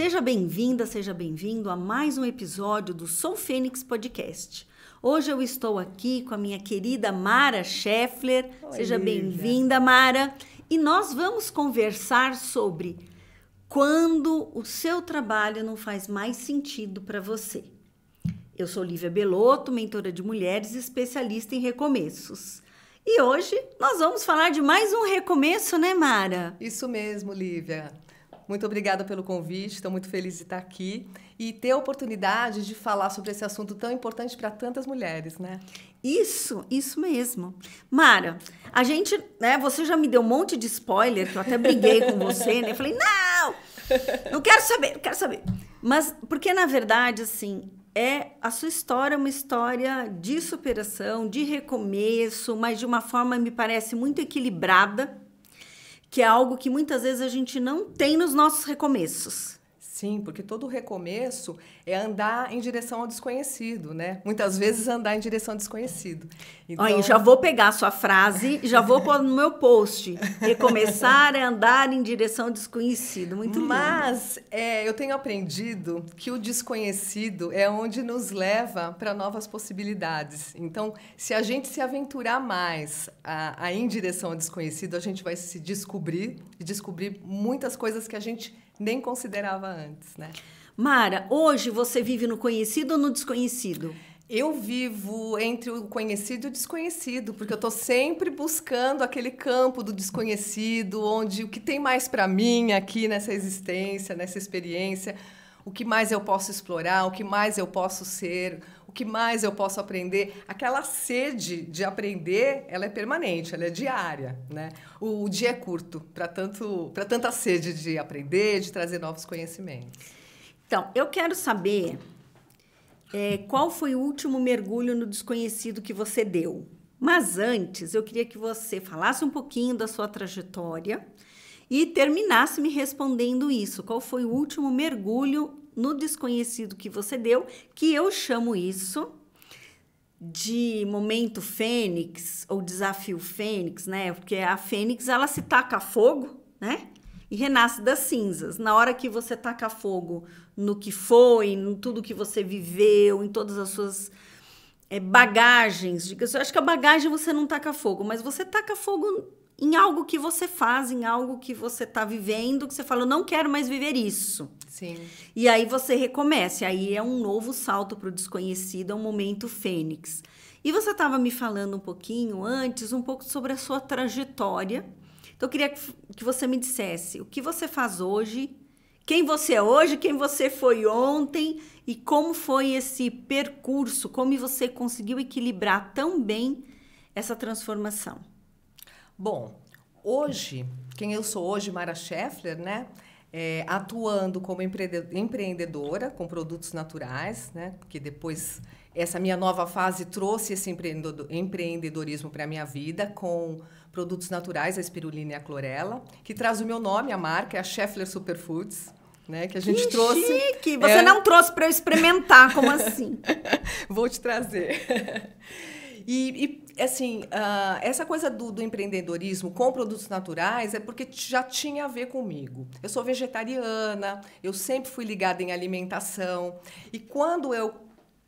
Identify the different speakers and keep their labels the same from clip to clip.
Speaker 1: Seja bem-vinda, seja bem-vindo a mais um episódio do Sou Fênix Podcast. Hoje eu estou aqui com a minha querida Mara Scheffler.
Speaker 2: Oi,
Speaker 1: seja
Speaker 2: Lívia.
Speaker 1: bem-vinda, Mara. E nós vamos conversar sobre quando o seu trabalho não faz mais sentido para você. Eu sou Lívia Belotto, mentora de mulheres e especialista em recomeços. E hoje nós vamos falar de mais um recomeço, né, Mara?
Speaker 2: Isso mesmo, Lívia. Muito obrigada pelo convite, estou muito feliz de estar aqui e ter a oportunidade de falar sobre esse assunto tão importante para tantas mulheres, né?
Speaker 1: Isso mesmo. Mara, a gente, né, você já me deu um monte de spoiler, que eu até briguei com você, né? Falei, não quero saber. Mas, porque na verdade, assim, a sua história é uma história de superação, de recomeço, mas de uma forma, me parece, muito equilibrada, que é algo que muitas vezes a gente não tem nos nossos recomeços.
Speaker 2: Sim, porque todo recomeço é andar em direção ao desconhecido, né? Muitas vezes andar em direção ao desconhecido.
Speaker 1: Então... Olha, já vou pegar a sua frase e já vou pôr no meu post. Recomeçar é andar em direção ao desconhecido. Muito lindo.
Speaker 2: Mas eu tenho aprendido que o desconhecido é onde nos leva para novas possibilidades. Então, se a gente se aventurar mais a ir em direção ao desconhecido, a gente vai se descobrir e descobrir muitas coisas que a gente nem considerava antes, né?
Speaker 1: Mara, hoje você vive no conhecido ou no desconhecido?
Speaker 2: Eu vivo entre o conhecido e o desconhecido, porque eu estou sempre buscando aquele campo do desconhecido, onde o que tem mais para mim aqui nessa existência, nessa experiência, o que mais eu posso explorar, o que mais eu posso ser, o que mais eu posso aprender. Aquela sede de aprender, ela é permanente, ela é diária, né? O dia é curto para tanta sede de aprender, de trazer novos conhecimentos.
Speaker 1: Então, eu quero saber qual foi o último mergulho no desconhecido que você deu. Mas antes, eu queria que você falasse um pouquinho da sua trajetória e terminasse me respondendo isso. Qual foi o último mergulho no desconhecido que você deu, que eu chamo isso de momento fênix ou desafio fênix, né? Porque a fênix, ela se taca a fogo, né? E renasce das cinzas. Na hora que você taca fogo no que foi, em tudo que você viveu, em todas as suas bagagens. Eu acho que a bagagem você não taca fogo, mas você taca fogo em algo que você faz, em algo que você está vivendo, que você fala, eu não quero mais viver isso.
Speaker 2: Sim.
Speaker 1: E aí você recomeça. Aí é um novo salto para o desconhecido, é um momento fênix. E você estava me falando um pouquinho antes, um pouco sobre a sua trajetória. Então, eu queria que você me dissesse o que você faz hoje, quem você é hoje, quem você foi ontem e como foi esse percurso, como você conseguiu equilibrar tão bem essa transformação.
Speaker 2: Bom, hoje, quem eu sou hoje, Mara Scheffler, né? Atuando como empreendedora com produtos naturais, né? Porque depois essa minha nova fase trouxe esse empreendedorismo para a minha vida com produtos naturais, a espirulina e a clorela, que traz o meu nome, a marca, é a Scheffler Superfoods, né? Que a gente trouxe.
Speaker 1: Chique! Você não trouxe para eu experimentar, como assim?
Speaker 2: Vou te trazer. E assim, essa coisa do empreendedorismo com produtos naturais é porque já tinha a ver comigo. Eu sou vegetariana, eu sempre fui ligada em alimentação. E quando eu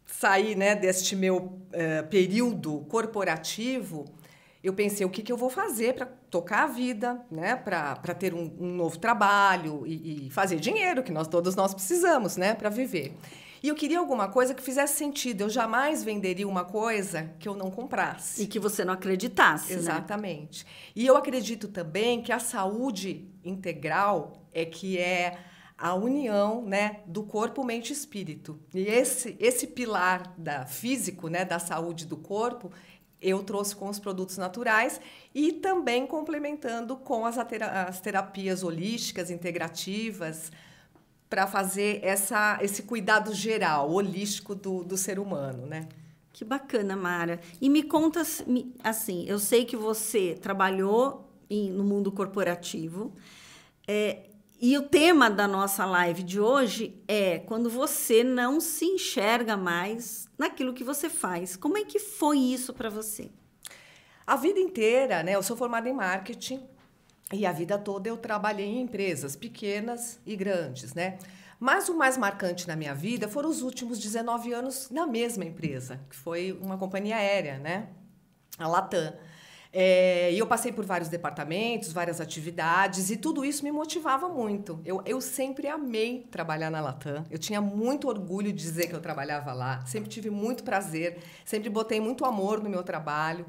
Speaker 2: saí, né, deste meu período corporativo, eu pensei, o que eu vou fazer para tocar a vida, né, para ter um novo trabalho e fazer dinheiro, que todos nós precisamos, né, para viver. E eu queria alguma coisa que fizesse sentido. Eu jamais venderia uma coisa que eu não comprasse.
Speaker 1: E que você não acreditasse,
Speaker 2: Exatamente. Né? E eu acredito também que a saúde integral é a união, né, do corpo, mente e espírito. E esse pilar físico, né, da saúde do corpo, eu trouxe com os produtos naturais e também complementando com as terapias holísticas, integrativas, para fazer esse cuidado geral, holístico do ser humano, né?
Speaker 1: Que bacana, Mara. E me conta, assim, eu sei que você trabalhou no mundo corporativo, e o tema da nossa live de hoje é quando você não se enxerga mais naquilo que você faz. Como é que foi isso para você?
Speaker 2: A vida inteira, né? Eu sou formada em marketing, e a vida toda eu trabalhei em empresas pequenas e grandes, né? Mas o mais marcante na minha vida foram os últimos 19 anos na mesma empresa, que foi uma companhia aérea, né? A Latam. E eu passei por vários departamentos, várias atividades, e tudo isso me motivava muito. Eu sempre amei trabalhar na Latam. Eu tinha muito orgulho de dizer que eu trabalhava lá. Sempre tive muito prazer, sempre botei muito amor no meu trabalho.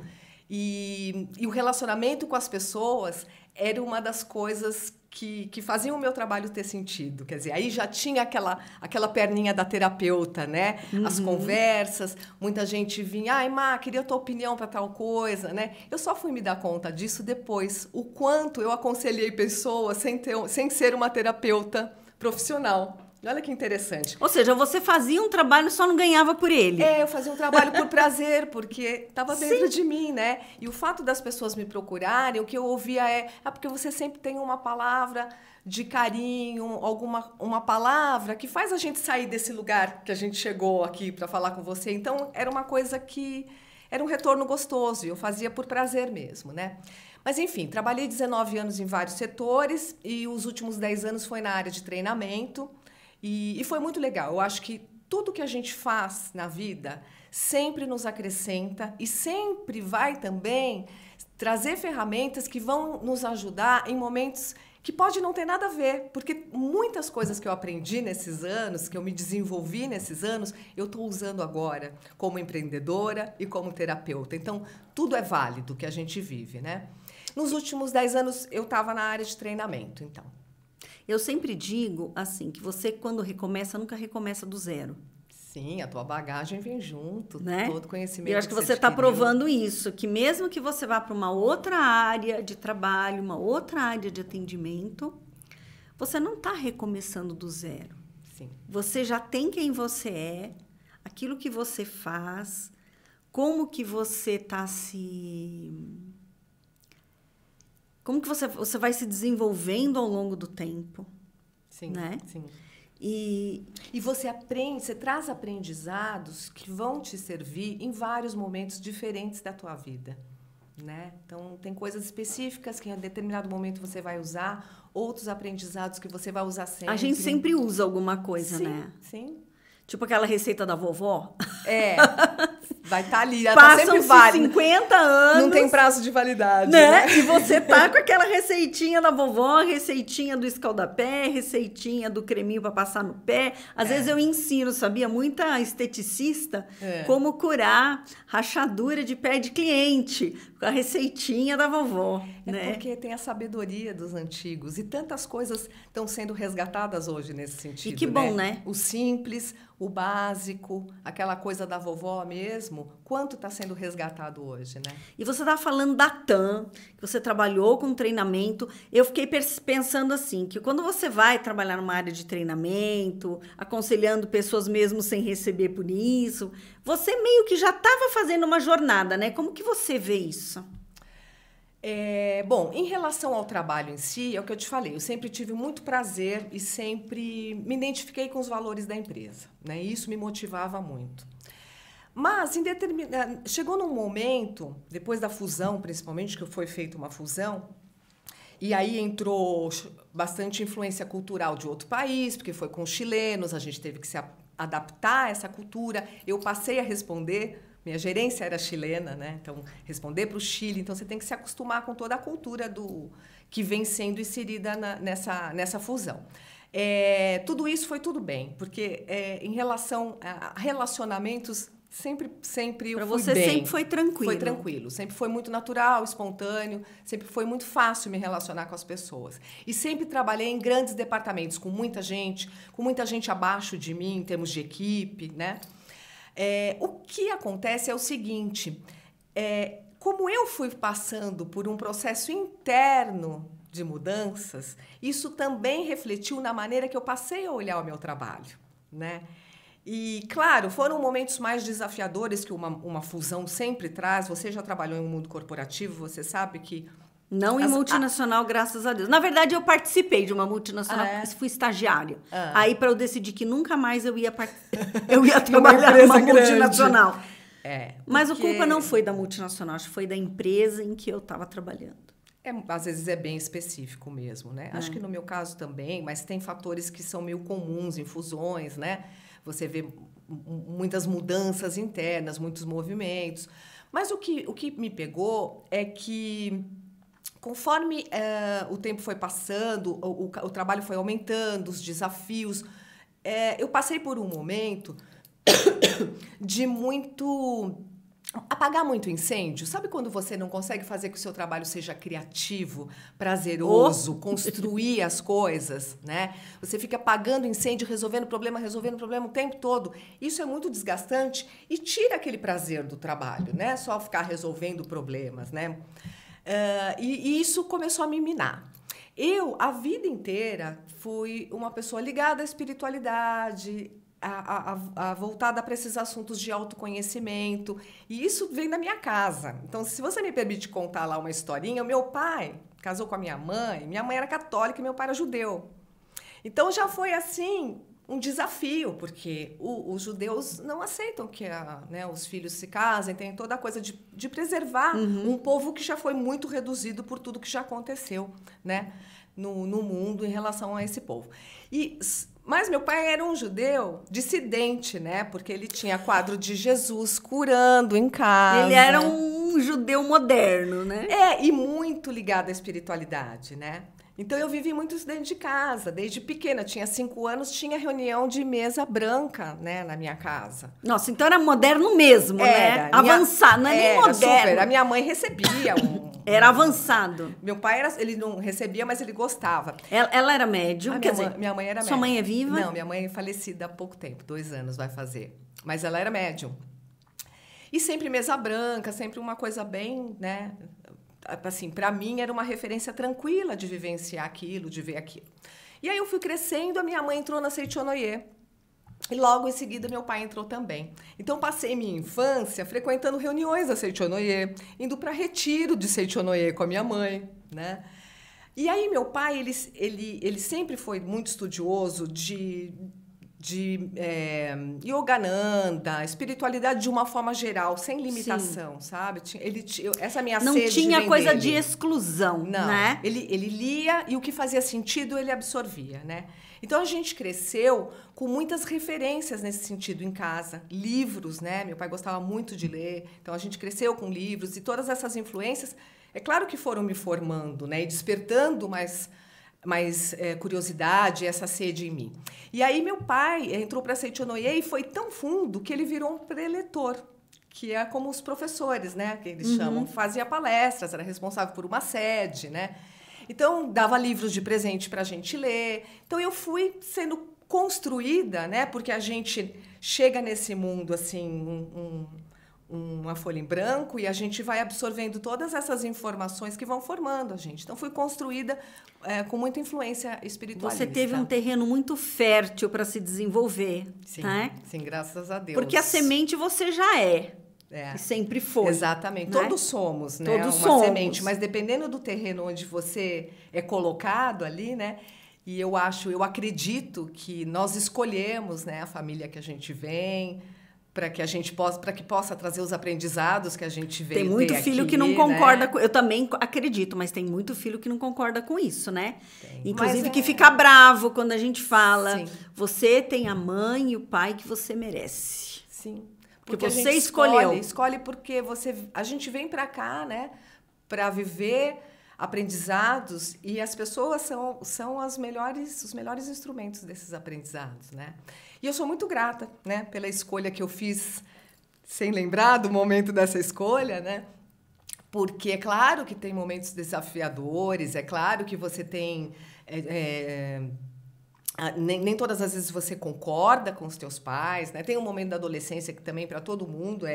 Speaker 2: E o relacionamento com as pessoas era uma das coisas que faziam o meu trabalho ter sentido. Quer dizer, aí já tinha aquela perninha da terapeuta, né? As conversas, muita gente vinha, ai, Má, queria a tua opinião para tal coisa, né? Eu só fui me dar conta disso depois, o quanto eu aconselhei pessoas sem ser uma terapeuta profissional. Olha que interessante.
Speaker 1: Ou seja, você fazia um trabalho e só não ganhava por ele.
Speaker 2: Eu fazia um trabalho por prazer, porque estava dentro de mim, né? E o fato das pessoas me procurarem, o que eu ouvia porque você sempre tem uma palavra de carinho, uma palavra que faz a gente sair desse lugar que a gente chegou aqui para falar com você. Então, era uma coisa que era um retorno gostoso, e eu fazia por prazer mesmo, né? Mas, enfim, trabalhei 19 anos em vários setores e os últimos 10 anos foi na área de treinamento. E foi muito legal. Eu acho que tudo que a gente faz na vida sempre nos acrescenta e sempre vai também trazer ferramentas que vão nos ajudar em momentos que pode não ter nada a ver, porque muitas coisas que eu aprendi nesses anos, que eu me desenvolvi nesses anos, eu estou usando agora como empreendedora e como terapeuta. Então, tudo é válido que a gente vive, né? Nos últimos 10 anos, eu estava na área de treinamento, então.
Speaker 1: Eu sempre digo, assim, que você, quando recomeça, nunca recomeça do zero.
Speaker 2: Sim, a tua bagagem vem junto,
Speaker 1: né?
Speaker 2: Todo conhecimento.
Speaker 1: E eu acho que você está provando isso, que mesmo que você vá para uma outra área de trabalho, uma outra área de atendimento, você não está recomeçando do zero.
Speaker 2: Sim.
Speaker 1: Você já tem quem você é, aquilo que você faz, como que você está como que você vai se desenvolvendo ao longo do tempo.
Speaker 2: Sim,
Speaker 1: né?
Speaker 2: Sim.
Speaker 1: E
Speaker 2: você aprende, você traz aprendizados que vão te servir em vários momentos diferentes da tua vida, né? Então, tem coisas específicas que em determinado momento você vai usar, outros aprendizados que você vai usar sempre.
Speaker 1: A gente sempre usa alguma coisa,
Speaker 2: sim,
Speaker 1: né?
Speaker 2: Sim.
Speaker 1: Tipo aquela receita da vovó.
Speaker 2: Vai estar ali, ela
Speaker 1: Passam-se
Speaker 2: tá sempre válida.
Speaker 1: 50 anos.
Speaker 2: Não tem prazo de validade,
Speaker 1: né?
Speaker 2: né?
Speaker 1: E você tá com aquela receitinha da vovó, receitinha do escaldapé, receitinha do creminho para passar no pé. Às vezes eu ensino, sabia? Muita esteticista como curar rachadura de pé de cliente com a receitinha da vovó, né?
Speaker 2: Porque tem a sabedoria dos antigos e tantas coisas estão sendo resgatadas hoje nesse sentido.
Speaker 1: E que bom, né?
Speaker 2: O simples, o básico, aquela coisa da vovó mesmo, quanto está sendo resgatado hoje, né?
Speaker 1: E você estava falando da TAM, que você trabalhou com treinamento. Eu fiquei pensando assim, que quando você vai trabalhar numa área de treinamento, aconselhando pessoas mesmo sem receber por isso, você meio que já estava fazendo uma jornada, né? Como que você vê isso?
Speaker 2: Bom, em relação ao trabalho em si, é o que eu te falei, eu sempre tive muito prazer e sempre me identifiquei com os valores da empresa, né? E isso me motivava muito. Mas chegou num momento, depois da fusão, principalmente, que foi feita uma fusão, e aí entrou bastante influência cultural de outro país, porque foi com os chilenos, a gente teve que se adaptar a essa cultura. Eu passei a responder, minha gerência era chilena, né? Então, responder para o Chile. Então, você tem que se acostumar com toda a cultura que vem sendo inserida nessa fusão. Tudo isso foi tudo bem, porque em relação a relacionamentos, sempre eu fui bem.
Speaker 1: Para você sempre foi tranquilo.
Speaker 2: Foi tranquilo, sempre foi muito natural, espontâneo, sempre foi muito fácil me relacionar com as pessoas. E sempre trabalhei em grandes departamentos, com muita gente abaixo de mim, em termos de equipe, né? O que acontece é o seguinte, como eu fui passando por um processo interno de mudanças, isso também refletiu na maneira que eu passei a olhar o meu trabalho, né? E, claro, foram momentos mais desafiadores que uma fusão sempre traz. Você já trabalhou em um mundo corporativo, você sabe que...
Speaker 1: Não em multinacional, graças a Deus. Na verdade, eu participei de uma multinacional, fui estagiária. Aí, para eu decidir que nunca mais eu ia trabalhar numa multinacional. Mas a culpa não foi da multinacional, acho que foi da empresa em que eu estava trabalhando.
Speaker 2: Às vezes é bem específico mesmo, né? Acho que no meu caso também, mas tem fatores que são meio comuns em fusões, né? Você vê muitas mudanças internas, muitos movimentos. Mas o que me pegou é que, conforme o tempo foi passando, o trabalho foi aumentando, os desafios, eu passei por um momento de apagar muito incêndio. Sabe quando você não consegue fazer que o seu trabalho seja criativo, prazeroso, construir as coisas, né? Você fica apagando incêndio, resolvendo problema o tempo todo. Isso é muito desgastante e tira aquele prazer do trabalho, né? Só ficar resolvendo problemas, né? E isso começou a me minar. Eu, a vida inteira, fui uma pessoa ligada à espiritualidade, voltada para esses assuntos de autoconhecimento. E isso vem da minha casa. Então, se você me permite contar lá uma historinha, o meu pai casou com a minha mãe era católica e meu pai era judeu. Então, já foi assim um desafio, porque os judeus não aceitam que os filhos se casem, tem toda a coisa de preservar um povo que já foi muito reduzido por tudo que já aconteceu, né, no mundo em relação a esse povo. Mas meu pai era um judeu dissidente, né? Porque ele tinha quadro de Jesus curando em casa.
Speaker 1: Ele era um judeu moderno, né?
Speaker 2: E muito ligado à espiritualidade, né? Então, eu vivi muito isso dentro de casa. Desde pequena, tinha 5 anos, tinha reunião de mesa branca, né, na minha casa.
Speaker 1: Nossa, então era moderno mesmo, né? Avançado, não é nem moderno.
Speaker 2: Super. A minha mãe recebia
Speaker 1: Era avançado.
Speaker 2: Meu pai, ele não recebia, mas ele gostava.
Speaker 1: Ela era médium?
Speaker 2: Minha mãe era médium.
Speaker 1: Sua mãe é viva?
Speaker 2: Não, minha mãe é falecida há pouco tempo, 2 anos vai fazer. Mas ela era médium. E sempre mesa branca, sempre uma coisa bem, né? Assim, para mim era uma referência tranquila de vivenciar aquilo, de ver aquilo. E aí eu fui crescendo, a minha mãe entrou na Seichonoye. E logo em seguida meu pai entrou também. Então passei minha infância frequentando reuniões da Seichonoye, indo para retiro de Seichonoye com a minha mãe, né? E aí meu pai, ele sempre foi muito estudioso de Yogananda, espiritualidade de uma forma geral, sem limitação, sim, sabe? Essa minha
Speaker 1: não
Speaker 2: sede
Speaker 1: tinha coisa
Speaker 2: dele.
Speaker 1: De exclusão,
Speaker 2: não,
Speaker 1: né?
Speaker 2: Ele lia e o que fazia sentido ele absorvia, né? Então a gente cresceu com muitas referências nesse sentido em casa, livros, né? Meu pai gostava muito de ler, então a gente cresceu com livros e todas essas influências, é claro que foram me formando, né? E despertando mais curiosidade, essa sede em mim. E aí meu pai entrou para a Seichonoye e foi tão fundo que ele virou um preletor, que é como os professores, né, que eles chamam, fazia palestras, era responsável por uma sede, né? Então dava livros de presente para a gente ler. Então eu fui sendo construída, né, porque a gente chega nesse mundo assim uma folha em branco e a gente vai absorvendo todas essas informações que vão formando a gente. Então, fui construída com muita influência espiritualista.
Speaker 1: Você teve um terreno muito fértil para se desenvolver,
Speaker 2: sim,
Speaker 1: né?
Speaker 2: Sim, graças a Deus.
Speaker 1: Porque a semente você já é. E sempre foi.
Speaker 2: Exatamente.
Speaker 1: Né?
Speaker 2: Todos somos, né?
Speaker 1: Todos
Speaker 2: uma
Speaker 1: somos.
Speaker 2: semente, mas dependendo do terreno onde você é colocado ali, né? E eu acredito que nós escolhemos, né, a família que a gente vem, para que possa trazer os aprendizados que a gente vê.
Speaker 1: Tem muito filho
Speaker 2: aqui,
Speaker 1: que não concorda,
Speaker 2: né?
Speaker 1: Eu também acredito, mas tem muito filho que não concorda com isso, né?
Speaker 2: Tem.
Speaker 1: Inclusive que fica bravo quando a gente fala,
Speaker 2: sim,
Speaker 1: você tem a mãe e o pai que você merece.
Speaker 2: Sim.
Speaker 1: Porque você escolheu.
Speaker 2: Escolhe porque a gente vem para cá, né, para viver aprendizados e as pessoas são os melhores instrumentos desses aprendizados, né? E eu sou muito grata, né, pela escolha que eu fiz, sem lembrar do momento dessa escolha, né? Porque é claro que tem momentos desafiadores, é claro que você tem... nem todas as vezes você concorda com os teus pais, né? Tem um momento da adolescência que também, para todo mundo,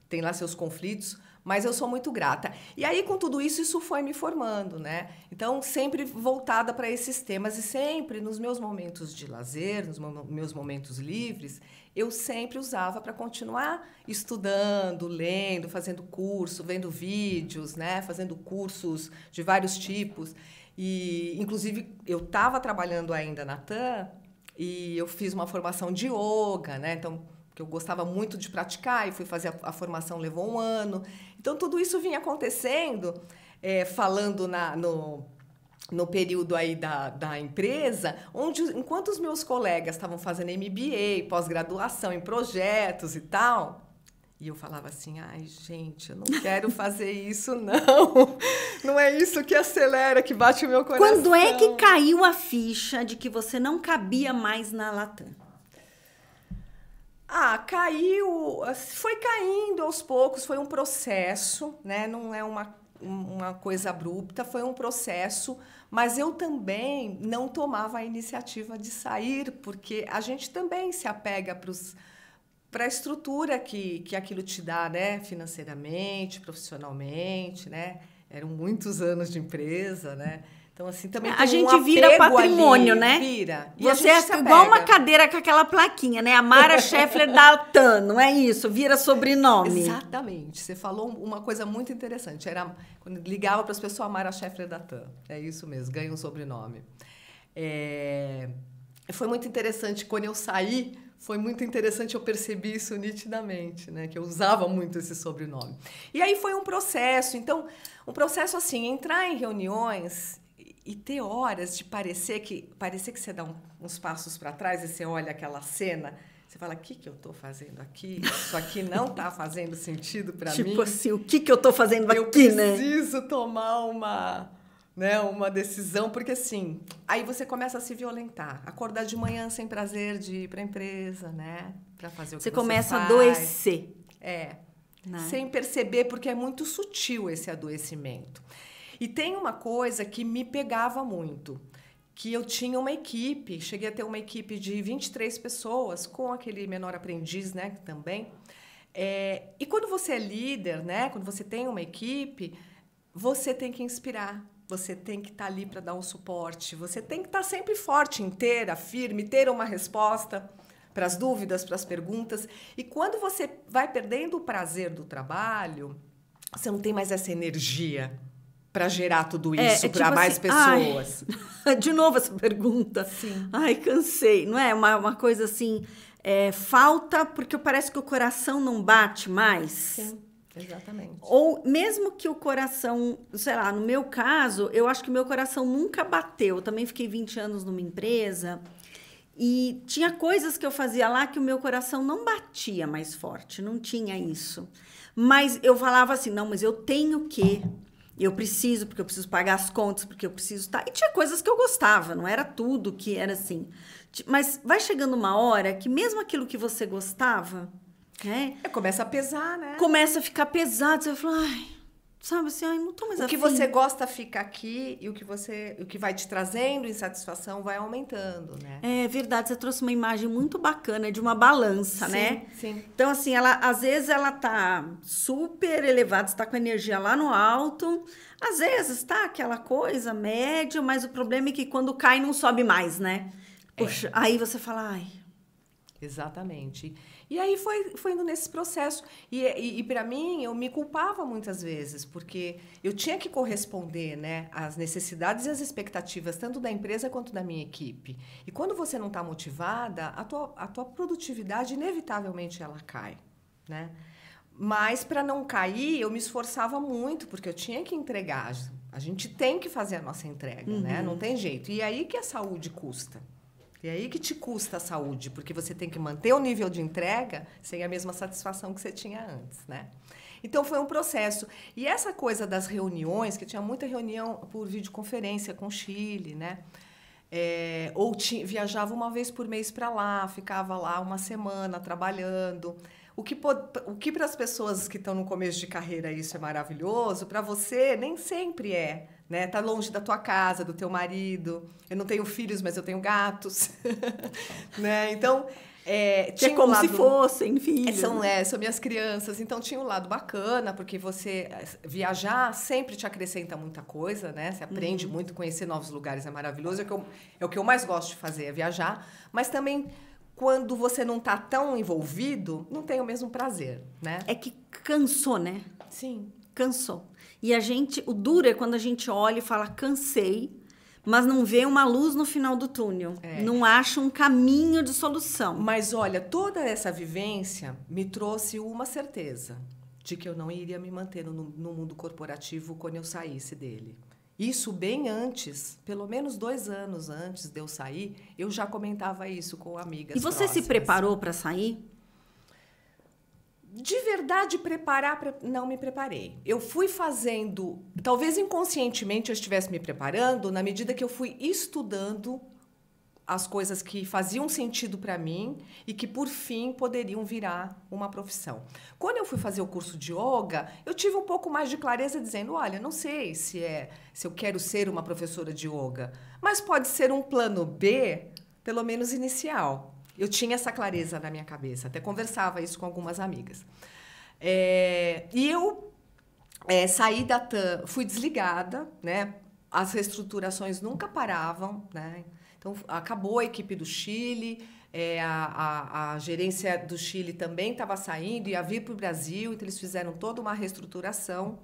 Speaker 2: tem lá seus conflitos, mas eu sou muito grata. E aí, com tudo isso, isso foi me formando, né? Então, sempre voltada para esses temas e sempre, nos meus momentos de lazer, nos meus momentos livres, eu sempre usava para continuar estudando, lendo, fazendo curso, vendo vídeos, né? Fazendo cursos de vários tipos. E, inclusive, eu estava trabalhando ainda na TAM e eu fiz uma formação de yoga, né? Então, que eu gostava muito de praticar e fui fazer a formação, levou 1 ano. Então, tudo isso vinha acontecendo falando no período aí da empresa, onde, enquanto os meus colegas estavam fazendo MBA, pós-graduação em projetos e tal, e eu falava assim, ai, gente, eu não quero fazer isso, não. Não é isso que acelera, que bate o meu coração.
Speaker 1: Quando é que caiu a ficha de que você não cabia mais na Latam?
Speaker 2: Caiu, foi caindo aos poucos, foi um processo, né? Não é uma coisa abrupta, foi um processo, mas eu também não tomava a iniciativa de sair, porque a gente também se apega para a estrutura que aquilo te dá, né? Financeiramente, profissionalmente, né? Eram muitos anos de empresa, né? Então, assim, também
Speaker 1: a gente vira patrimônio,
Speaker 2: ali,
Speaker 1: né?
Speaker 2: Vira.
Speaker 1: E você é igual uma cadeira com aquela plaquinha, né? A Mara Scheffler da Latam, não é isso? Vira sobrenome.
Speaker 2: Exatamente. Você falou uma coisa muito interessante. Era quando ligava para as pessoas, a Mara Scheffler da Latam. É isso mesmo, ganha um sobrenome. Foi muito interessante quando eu saí. Foi muito interessante, eu percebi isso nitidamente, né? Que eu usava muito esse sobrenome. E aí foi um processo. Então, um processo assim, entrar em reuniões e ter horas de parecer que você dá uns passos para trás e você olha aquela cena, você fala, o que eu estou fazendo aqui? Isso aqui não está fazendo sentido para mim.
Speaker 1: Tipo assim, o que eu estou fazendo aqui, né?
Speaker 2: Eu preciso tomar uma decisão, porque assim, aí você começa a se violentar. Acordar de manhã sem prazer de ir para a empresa, né? Para fazer o que você
Speaker 1: começa
Speaker 2: faz.
Speaker 1: A adoecer.
Speaker 2: Né? Sem perceber, porque é muito sutil esse adoecimento. E tem uma coisa que me pegava muito, que eu tinha uma equipe, cheguei a ter uma equipe de 23 pessoas, com aquele menor aprendiz, né, também. E quando você é líder, né, quando você tem uma equipe, você tem que inspirar, você tem que estar ali para dar um suporte, você tem que estar sempre forte, inteira, firme, ter uma resposta para as dúvidas, para as perguntas. E quando você vai perdendo o prazer do trabalho, você não tem mais essa energia para gerar tudo isso para
Speaker 1: tipo
Speaker 2: mais
Speaker 1: assim,
Speaker 2: pessoas.
Speaker 1: De novo essa pergunta.
Speaker 2: Sim.
Speaker 1: Ai, cansei. Não é uma coisa assim, falta porque parece que o coração não bate mais.
Speaker 2: Sim, exatamente.
Speaker 1: Ou mesmo que o coração, sei lá, no meu caso, eu acho que o meu coração nunca bateu. Eu também fiquei 20 anos numa empresa e tinha coisas que eu fazia lá que o meu coração não batia mais forte, não tinha isso. Mas eu falava assim, não, mas eu tenho que... Eu preciso, porque eu preciso pagar as contas, porque eu preciso estar... E tinha coisas que eu gostava, não era tudo que era assim. Mas vai chegando uma hora que mesmo aquilo que você gostava, né?
Speaker 2: Começa a pesar, né?
Speaker 1: Começa a ficar pesado. Você fala, sabe assim, não tô mais afim.
Speaker 2: O que você gosta fica aqui e o que vai te trazendo insatisfação vai aumentando, né?
Speaker 1: É verdade, você trouxe uma imagem muito bacana de uma balança,
Speaker 2: sim,
Speaker 1: né?
Speaker 2: Sim.
Speaker 1: Então, assim, às vezes ela tá super elevada, você tá com a energia lá no alto, às vezes tá aquela coisa média, mas o problema é que quando cai não sobe mais, né? Puxa, aí você fala,
Speaker 2: Exatamente. E aí foi indo nesse processo. E para mim, eu me culpava muitas vezes, porque eu tinha que corresponder, né, às necessidades e às expectativas, tanto da empresa quanto da minha equipe. E quando você não está motivada, a tua produtividade, inevitavelmente, ela cai, né? Mas, para não cair, eu me esforçava muito, porque eu tinha que entregar. A gente tem que fazer a nossa entrega, né? Não tem jeito. E aí que a saúde custa. E aí que te custa a saúde, porque você tem que manter o nível de entrega sem a mesma satisfação que você tinha antes, né? Então, foi um processo. E essa coisa das reuniões, que tinha muita reunião por videoconferência com o Chile, né? Viajava uma vez por mês para lá, ficava lá uma semana trabalhando. O que para as pessoas que estão no começo de carreira isso é maravilhoso, para você nem sempre é. Né? Tá longe da tua casa, do teu marido. Eu não tenho filhos, mas eu tenho gatos. Né? Então, tinha
Speaker 1: como se fossem filhos.
Speaker 2: São minhas crianças. Então, tinha um lado bacana, porque você viajar sempre te acrescenta muita coisa, né? Você aprende muito, conhecer novos lugares é maravilhoso. É o que eu mais gosto de fazer, é viajar. Mas também, quando você não está tão envolvido, não tem o mesmo prazer, né?
Speaker 1: É que cansou, né?
Speaker 2: Sim.
Speaker 1: Cansou. E o duro é quando a gente olha e fala, cansei, mas não vê uma luz no final do túnel. Não acha um caminho de solução.
Speaker 2: Mas, olha, toda essa vivência me trouxe uma certeza, de que eu não iria me manter no mundo corporativo quando eu saísse dele. Isso bem antes, pelo menos 2 anos antes de eu sair, eu já comentava isso com amigas.
Speaker 1: E você
Speaker 2: próximas.
Speaker 1: se preparou para sair?
Speaker 2: De verdade, não me preparei. Eu fui fazendo, talvez inconscientemente eu estivesse me preparando, na medida que eu fui estudando as coisas que faziam sentido para mim e que, por fim, poderiam virar uma profissão. Quando eu fui fazer o curso de yoga, eu tive um pouco mais de clareza dizendo, olha, não sei se eu quero ser uma professora de yoga, mas pode ser um plano B, pelo menos inicial. Eu tinha essa clareza na minha cabeça, até conversava isso com algumas amigas. E eu saí da TAM, fui desligada, né? As reestruturações nunca paravam, né? Então, acabou a equipe do Chile, a gerência do Chile também estava saindo, ia vir para o Brasil, então eles fizeram toda uma reestruturação.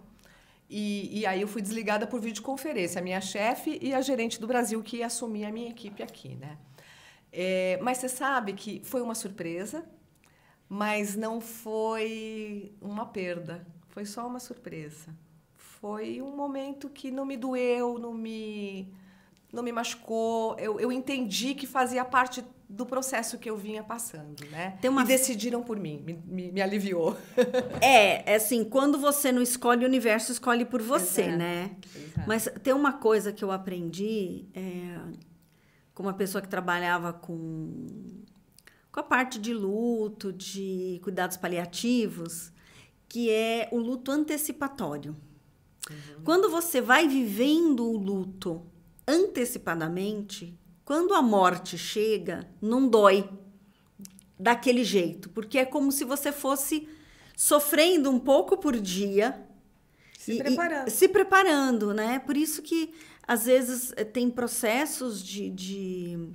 Speaker 2: E aí eu fui desligada por videoconferência, a minha chefe e a gerente do Brasil que ia assumir a minha equipe aqui, né? Mas você sabe que foi uma surpresa, mas não foi uma perda, foi só uma surpresa. Foi um momento que não me doeu, não me machucou. Eu entendi que fazia parte do processo que eu vinha passando, né? E decidiram por mim, me aliviou.
Speaker 1: Assim, quando você não escolhe, o universo escolhe por você, exato, né? Exato. Mas tem uma coisa que eu aprendi, com uma pessoa que trabalhava com a parte de luto, de cuidados paliativos, que é o luto antecipatório. Uhum. Quando você vai vivendo o luto antecipadamente, quando a morte chega, não dói daquele jeito, porque é como se você fosse sofrendo um pouco por dia, se preparando, né? Por isso que às vezes tem processos de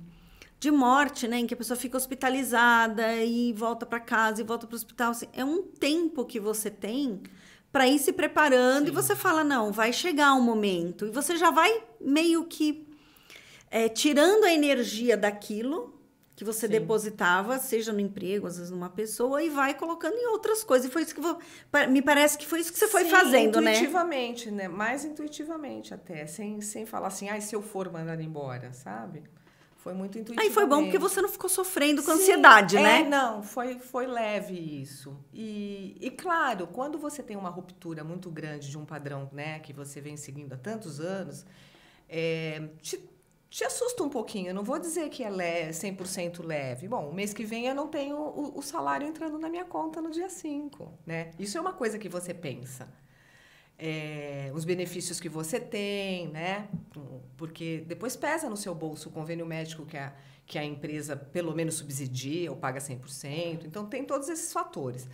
Speaker 1: morte, né, em que a pessoa fica hospitalizada e volta para casa e volta para o hospital. Assim, é um tempo que você tem para ir se preparando. Sim. E você fala, não, vai chegar um momento. E você já vai meio que tirando a energia daquilo que você, sim, depositava, seja no emprego, às vezes numa pessoa, e vai colocando em outras coisas. E foi isso que me parece que foi isso que você, sim, foi fazendo,
Speaker 2: intuitivamente, né? Mais intuitivamente até, sem falar assim, se eu for mandado embora, sabe? Foi muito intuitivamente.
Speaker 1: Aí foi bom porque você não ficou sofrendo com ansiedade, né?
Speaker 2: Não, foi leve isso. E claro, quando você tem uma ruptura muito grande de um padrão, né, que você vem seguindo há tantos anos, te assusta um pouquinho. Eu não vou dizer que ela é 100% leve. Bom, o mês que vem eu não tenho o salário entrando na minha conta no dia 5, né? Isso é uma coisa que você pensa. Os benefícios que você tem, né? Porque depois pesa no seu bolso o convênio médico que a empresa pelo menos subsidia ou paga 100%. Então, tem todos esses fatores.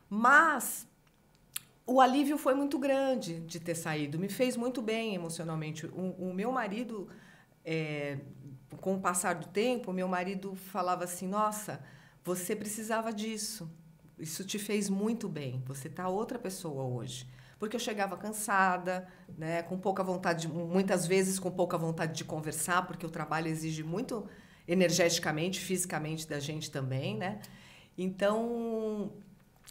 Speaker 2: Mas o alívio foi muito grande de ter saído. Me fez muito bem emocionalmente. O meu marido, com o passar do tempo, meu marido falava assim, nossa, você precisava disso. Isso te fez muito bem. Você está outra pessoa hoje. Porque eu chegava cansada, né, com pouca vontade, muitas vezes com pouca vontade de conversar, porque o trabalho exige muito energeticamente, fisicamente da gente também, né? Então,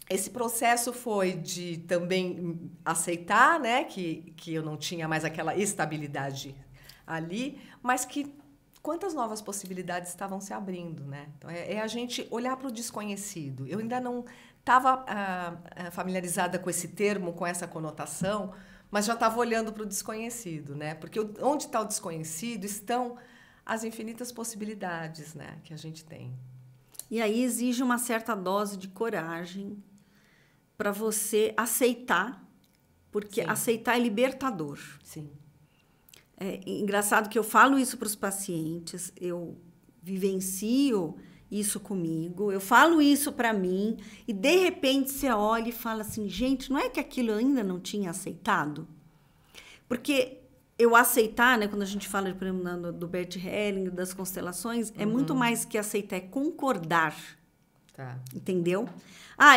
Speaker 2: esse processo foi de também aceitar, né, que eu não tinha mais aquela estabilidade ali, mas que quantas novas possibilidades estavam se abrindo, né? Então, a gente olhar para o desconhecido. Eu ainda não estava familiarizada com esse termo, com essa conotação, mas já estava olhando para o desconhecido, né? Porque onde está o desconhecido estão as infinitas possibilidades, né, que a gente tem.
Speaker 1: E aí exige uma certa dose de coragem para você aceitar, porque, sim, aceitar é libertador.
Speaker 2: Sim.
Speaker 1: É engraçado que eu falo isso para os pacientes, eu vivencio isso comigo, eu falo isso para mim, e de repente você olha e fala assim, gente, não é que aquilo eu ainda não tinha aceitado? Porque eu aceitar, né, quando a gente fala, por exemplo, do Bert Helling, das constelações, é muito mais que aceitar, é concordar.
Speaker 2: Tá.
Speaker 1: Entendeu?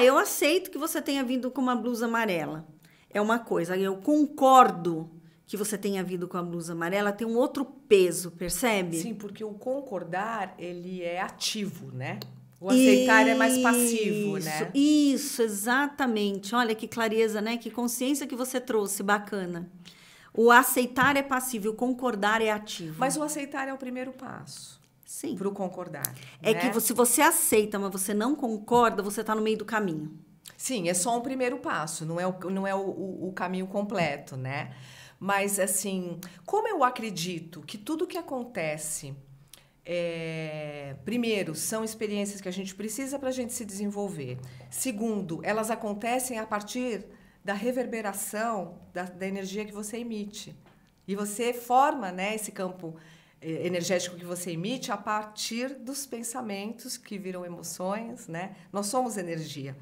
Speaker 1: Eu aceito que você tenha vindo com uma blusa amarela. É uma coisa. Eu concordo que você tenha vindo com a blusa amarela, tem um outro peso, percebe?
Speaker 2: Sim, porque o concordar, ele é ativo, né? O aceitar é mais passivo, né?
Speaker 1: Isso, exatamente. Olha que clareza, né? Que consciência que você trouxe, bacana. O aceitar é passivo, o concordar é ativo.
Speaker 2: Mas o aceitar é o primeiro passo.
Speaker 1: Sim.
Speaker 2: Para o concordar.
Speaker 1: É
Speaker 2: né?
Speaker 1: que se você aceita, mas você não concorda, você está no meio do caminho.
Speaker 2: Sim, é só um primeiro passo, não é o caminho completo, né? Mas, assim, como eu acredito que tudo que acontece, primeiro, são experiências que a gente precisa para a gente se desenvolver. Segundo, elas acontecem a partir da reverberação da energia que você emite. E você forma, né, esse campo energético que você emite a partir dos pensamentos que viram emoções, né? Nós somos energia.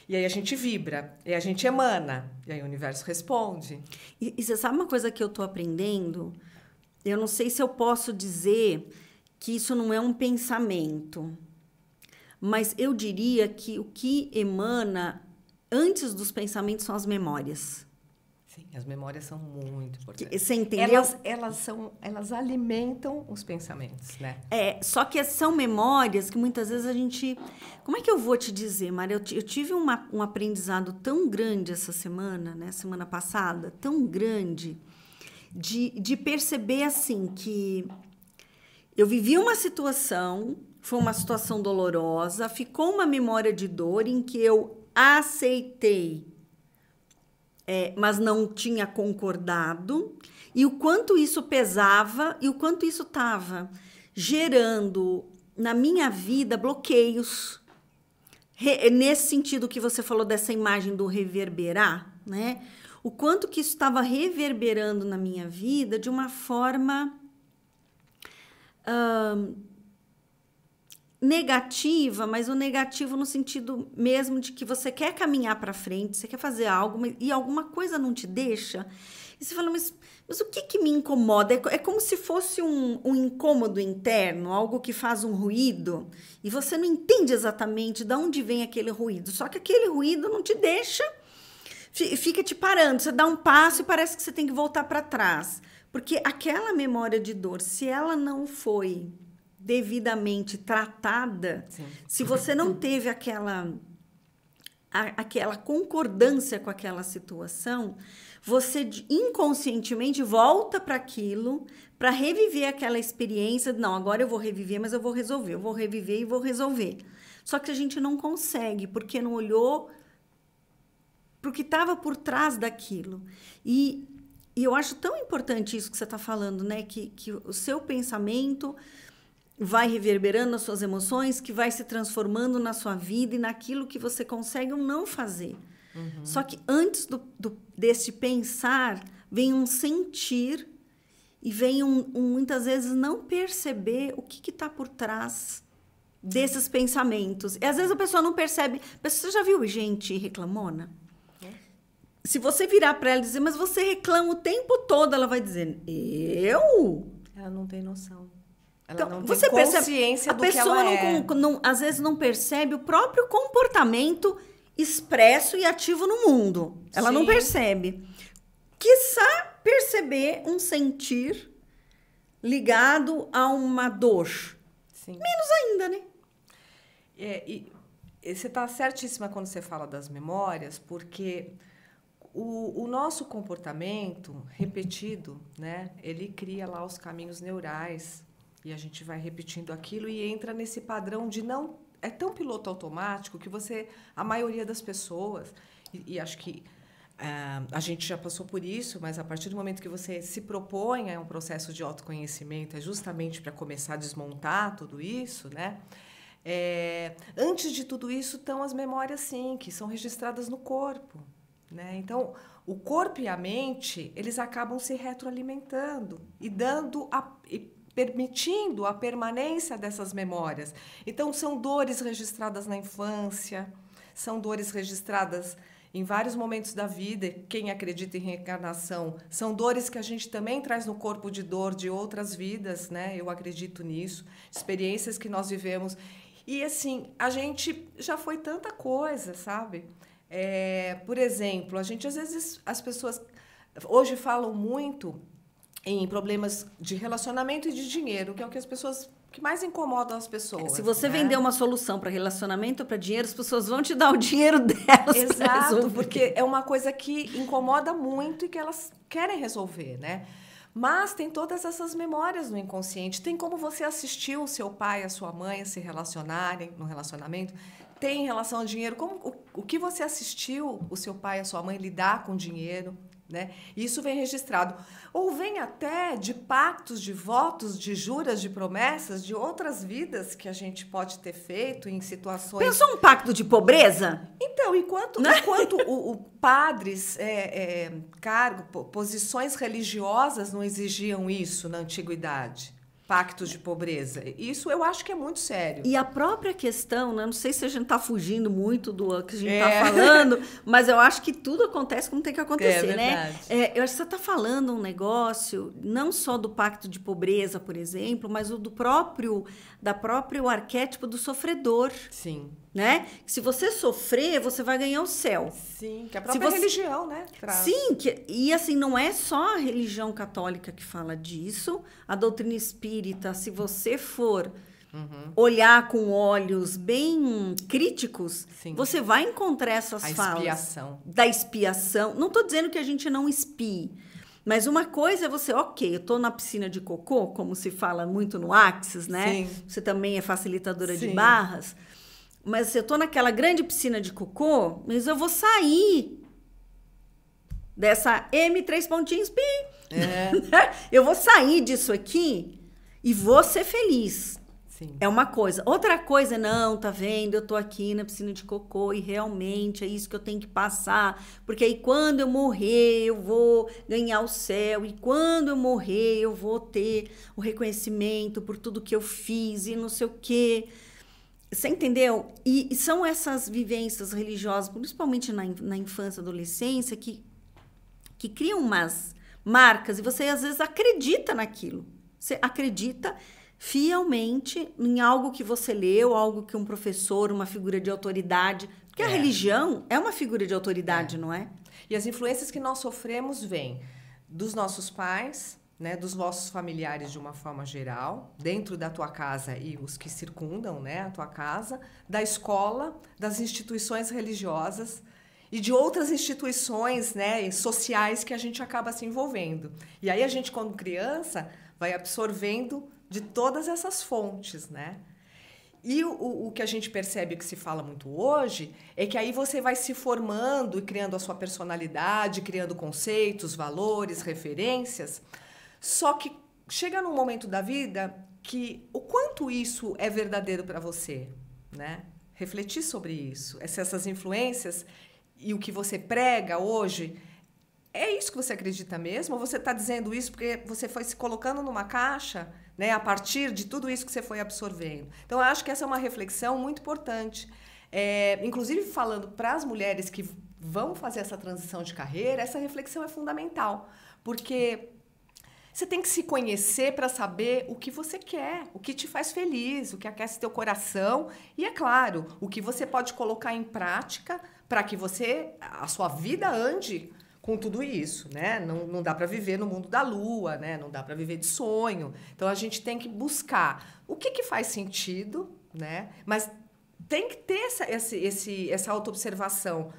Speaker 2: E aí a gente vibra, e a gente emana, e aí o universo responde.
Speaker 1: E você sabe uma coisa que eu estou aprendendo? Eu não sei se eu posso dizer que isso não é um pensamento, mas eu diria que o que emana antes dos pensamentos são as memórias.
Speaker 2: Sim, as memórias são muito importantes.
Speaker 1: Você entendeu?
Speaker 2: Elas alimentam os pensamentos, né?
Speaker 1: Só que são memórias que muitas vezes a gente... Como é que eu vou te dizer, Mara? Eu tive um aprendizado tão grande essa semana, né? Semana passada, tão grande, de perceber, assim, que eu vivi uma situação, foi uma situação dolorosa, ficou uma memória de dor em que eu aceitei, mas não tinha concordado, e o quanto isso pesava e o quanto isso estava gerando na minha vida bloqueios. Nesse sentido que você falou dessa imagem do reverberar, né? O quanto que isso estava reverberando na minha vida de uma forma negativa, mas o negativo no sentido mesmo de que você quer caminhar para frente, você quer fazer algo e alguma coisa não te deixa. E você fala, mas o que me incomoda? É como se fosse um incômodo interno, algo que faz um ruído, e você não entende exatamente de onde vem aquele ruído. Só que aquele ruído não te deixa, fica te parando. Você dá um passo e parece que você tem que voltar para trás. Porque aquela memória de dor, se ela não foi devidamente tratada, sim, se você não teve aquela concordância com aquela situação, você inconscientemente volta para aquilo, para reviver aquela experiência. Não, agora eu vou reviver, mas eu vou resolver. Eu vou reviver e vou resolver. Só que a gente não consegue, porque não olhou para o que estava por trás daquilo. E eu acho tão importante isso que você está falando, né? Que o seu pensamento vai reverberando nas suas emoções, que vai se transformando na sua vida e naquilo que você consegue ou não fazer. Uhum. Só que antes desse pensar, vem um sentir e vem muitas vezes não perceber o que está por trás desses pensamentos. E às vezes a pessoa não percebe. Você já viu gente reclamona? Se você virar para ela e dizer, mas você reclama o tempo todo, ela vai dizer, eu?
Speaker 2: Ela não tem noção. Ela
Speaker 1: Então,
Speaker 2: não tem
Speaker 1: você
Speaker 2: consciência do que ela é.
Speaker 1: Às vezes não percebe o próprio comportamento expresso e ativo no mundo. Ela não percebe. Quiçá perceber um sentir ligado a uma dor. Sim. Menos ainda, né?
Speaker 2: E você está certíssima quando você fala das memórias, porque o nosso comportamento repetido, né, ele cria lá os caminhos neurais. E a gente vai repetindo aquilo e entra nesse padrão de não... É tão piloto automático que a maioria das pessoas, e acho que a gente já passou por isso, mas a partir do momento que você se propõe a um processo de autoconhecimento, é justamente para começar a desmontar tudo isso, né? Antes de tudo isso estão as memórias, sim, que são registradas no corpo, né? Então, o corpo e a mente, eles acabam se retroalimentando e permitindo a permanência dessas memórias. Então, são dores registradas na infância, são dores registradas em vários momentos da vida. Quem acredita em reencarnação, são dores que a gente também traz no corpo de dor de outras vidas, né? Eu acredito nisso. Experiências que nós vivemos. E, assim, a gente já foi tanta coisa, sabe? Por exemplo, às vezes, as pessoas hoje falam muito em problemas de relacionamento e de dinheiro, que é o que as pessoas que mais incomodam as pessoas.
Speaker 1: Se você
Speaker 2: né?
Speaker 1: vender uma solução para relacionamento ou para dinheiro, as pessoas vão te dar o dinheiro delas.
Speaker 2: Exato, porque é uma coisa que incomoda muito e que elas querem resolver, né? Mas tem todas essas memórias no inconsciente. Tem como você assistiu o seu pai e a sua mãe a se relacionarem no relacionamento. Tem em relação ao dinheiro. O que você assistiu o seu pai e a sua mãe lidar com dinheiro. Né? Isso vem registrado. Ou vem até de pactos, de votos, de juras, de promessas, de outras vidas que a gente pode ter feito em situações...
Speaker 1: Pensou um pacto de pobreza?
Speaker 2: Então, enquanto o padres, posições religiosas não exigiam isso na antiguidade, pactos de pobreza. Isso eu acho que é muito sério.
Speaker 1: E a própria questão, né? Não sei se a gente está fugindo muito do que a gente está falando, mas eu acho que tudo acontece como tem que acontecer, né? Eu acho que você está falando um negócio, não só do pacto de pobreza, por exemplo, mas o do próprio arquétipo do sofredor.
Speaker 2: Sim.
Speaker 1: Né? Que se você sofrer, você vai ganhar o céu.
Speaker 2: Sim, que a própria religião, né? Traz.
Speaker 1: Sim, e assim, não é só a religião católica que fala disso. A doutrina espírita, se você for olhar com olhos bem críticos, sim, você vai encontrar essas falas.
Speaker 2: Expiação.
Speaker 1: Da expiação. Não estou dizendo que a gente não expie, mas uma coisa é você, ok, eu estou na piscina de cocô, como se fala muito no Axis, né?
Speaker 2: Sim.
Speaker 1: Você também é facilitadora
Speaker 2: sim.
Speaker 1: de barras. Mas eu estou naquela grande piscina de cocô, mas eu vou sair dessa M3 pontinhos, pi. Eu vou sair disso aqui e vou ser feliz.
Speaker 2: Sim.
Speaker 1: É uma coisa. Outra coisa, não, tá vendo? Eu tô aqui na piscina de cocô e realmente é isso que eu tenho que passar. Porque aí quando eu morrer, eu vou ganhar o céu. E quando eu morrer, eu vou ter o reconhecimento por tudo que eu fiz e não sei o quê. Você entendeu? E são essas vivências religiosas, principalmente na infância e adolescência, que criam umas marcas e você, às vezes, acredita naquilo. Você acredita fielmente em algo que você leu, algo que um professor, uma figura de autoridade... Porque a religião é uma figura de autoridade, não é?
Speaker 2: E as influências que nós sofremos vêm dos nossos pais... Né, dos nossos familiares de uma forma geral, dentro da tua casa e os que circundam, né, a tua casa, da escola, das instituições religiosas e de outras instituições, né, sociais que a gente acaba se envolvendo. E aí a gente, quando criança, vai absorvendo de todas essas fontes, né? E o que a gente percebe que se fala muito hoje é que aí você vai se formando e criando a sua personalidade, criando conceitos, valores, referências. Só que chega num momento da vida que o quanto isso é verdadeiro para você, né? Refletir sobre isso, essas influências e o que você prega hoje, é isso que você acredita mesmo? Ou você está dizendo isso porque você foi se colocando numa caixa, né, a partir de tudo isso que você foi absorvendo? Então, eu acho que essa é uma reflexão muito importante. Inclusive, falando para as mulheres que vão fazer essa transição de carreira, essa reflexão é fundamental, porque... Você tem que se conhecer para saber o que você quer, o que te faz feliz, o que aquece teu coração. E, é claro, o que você pode colocar em prática para que a sua vida ande com tudo isso, né? Não dá para viver no mundo da lua, né? Não dá para viver de sonho. Então, a gente tem que buscar o que faz sentido, né? Mas tem que ter essa autoobservação.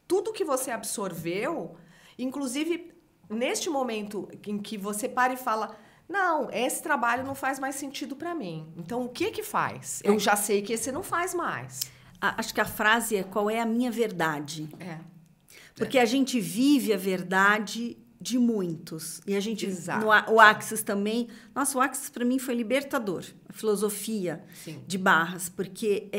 Speaker 2: Tudo que você absorveu, inclusive... Neste momento em que você para e fala, não, esse trabalho não faz mais sentido para mim. Então, o que faz? Eu já sei que esse não faz mais.
Speaker 1: Acho que a frase é, qual é a minha verdade? Porque a gente vive a verdade de muitos. E a gente, o Axis também... Nossa, o Axis para mim foi libertador. A filosofia de barras, porque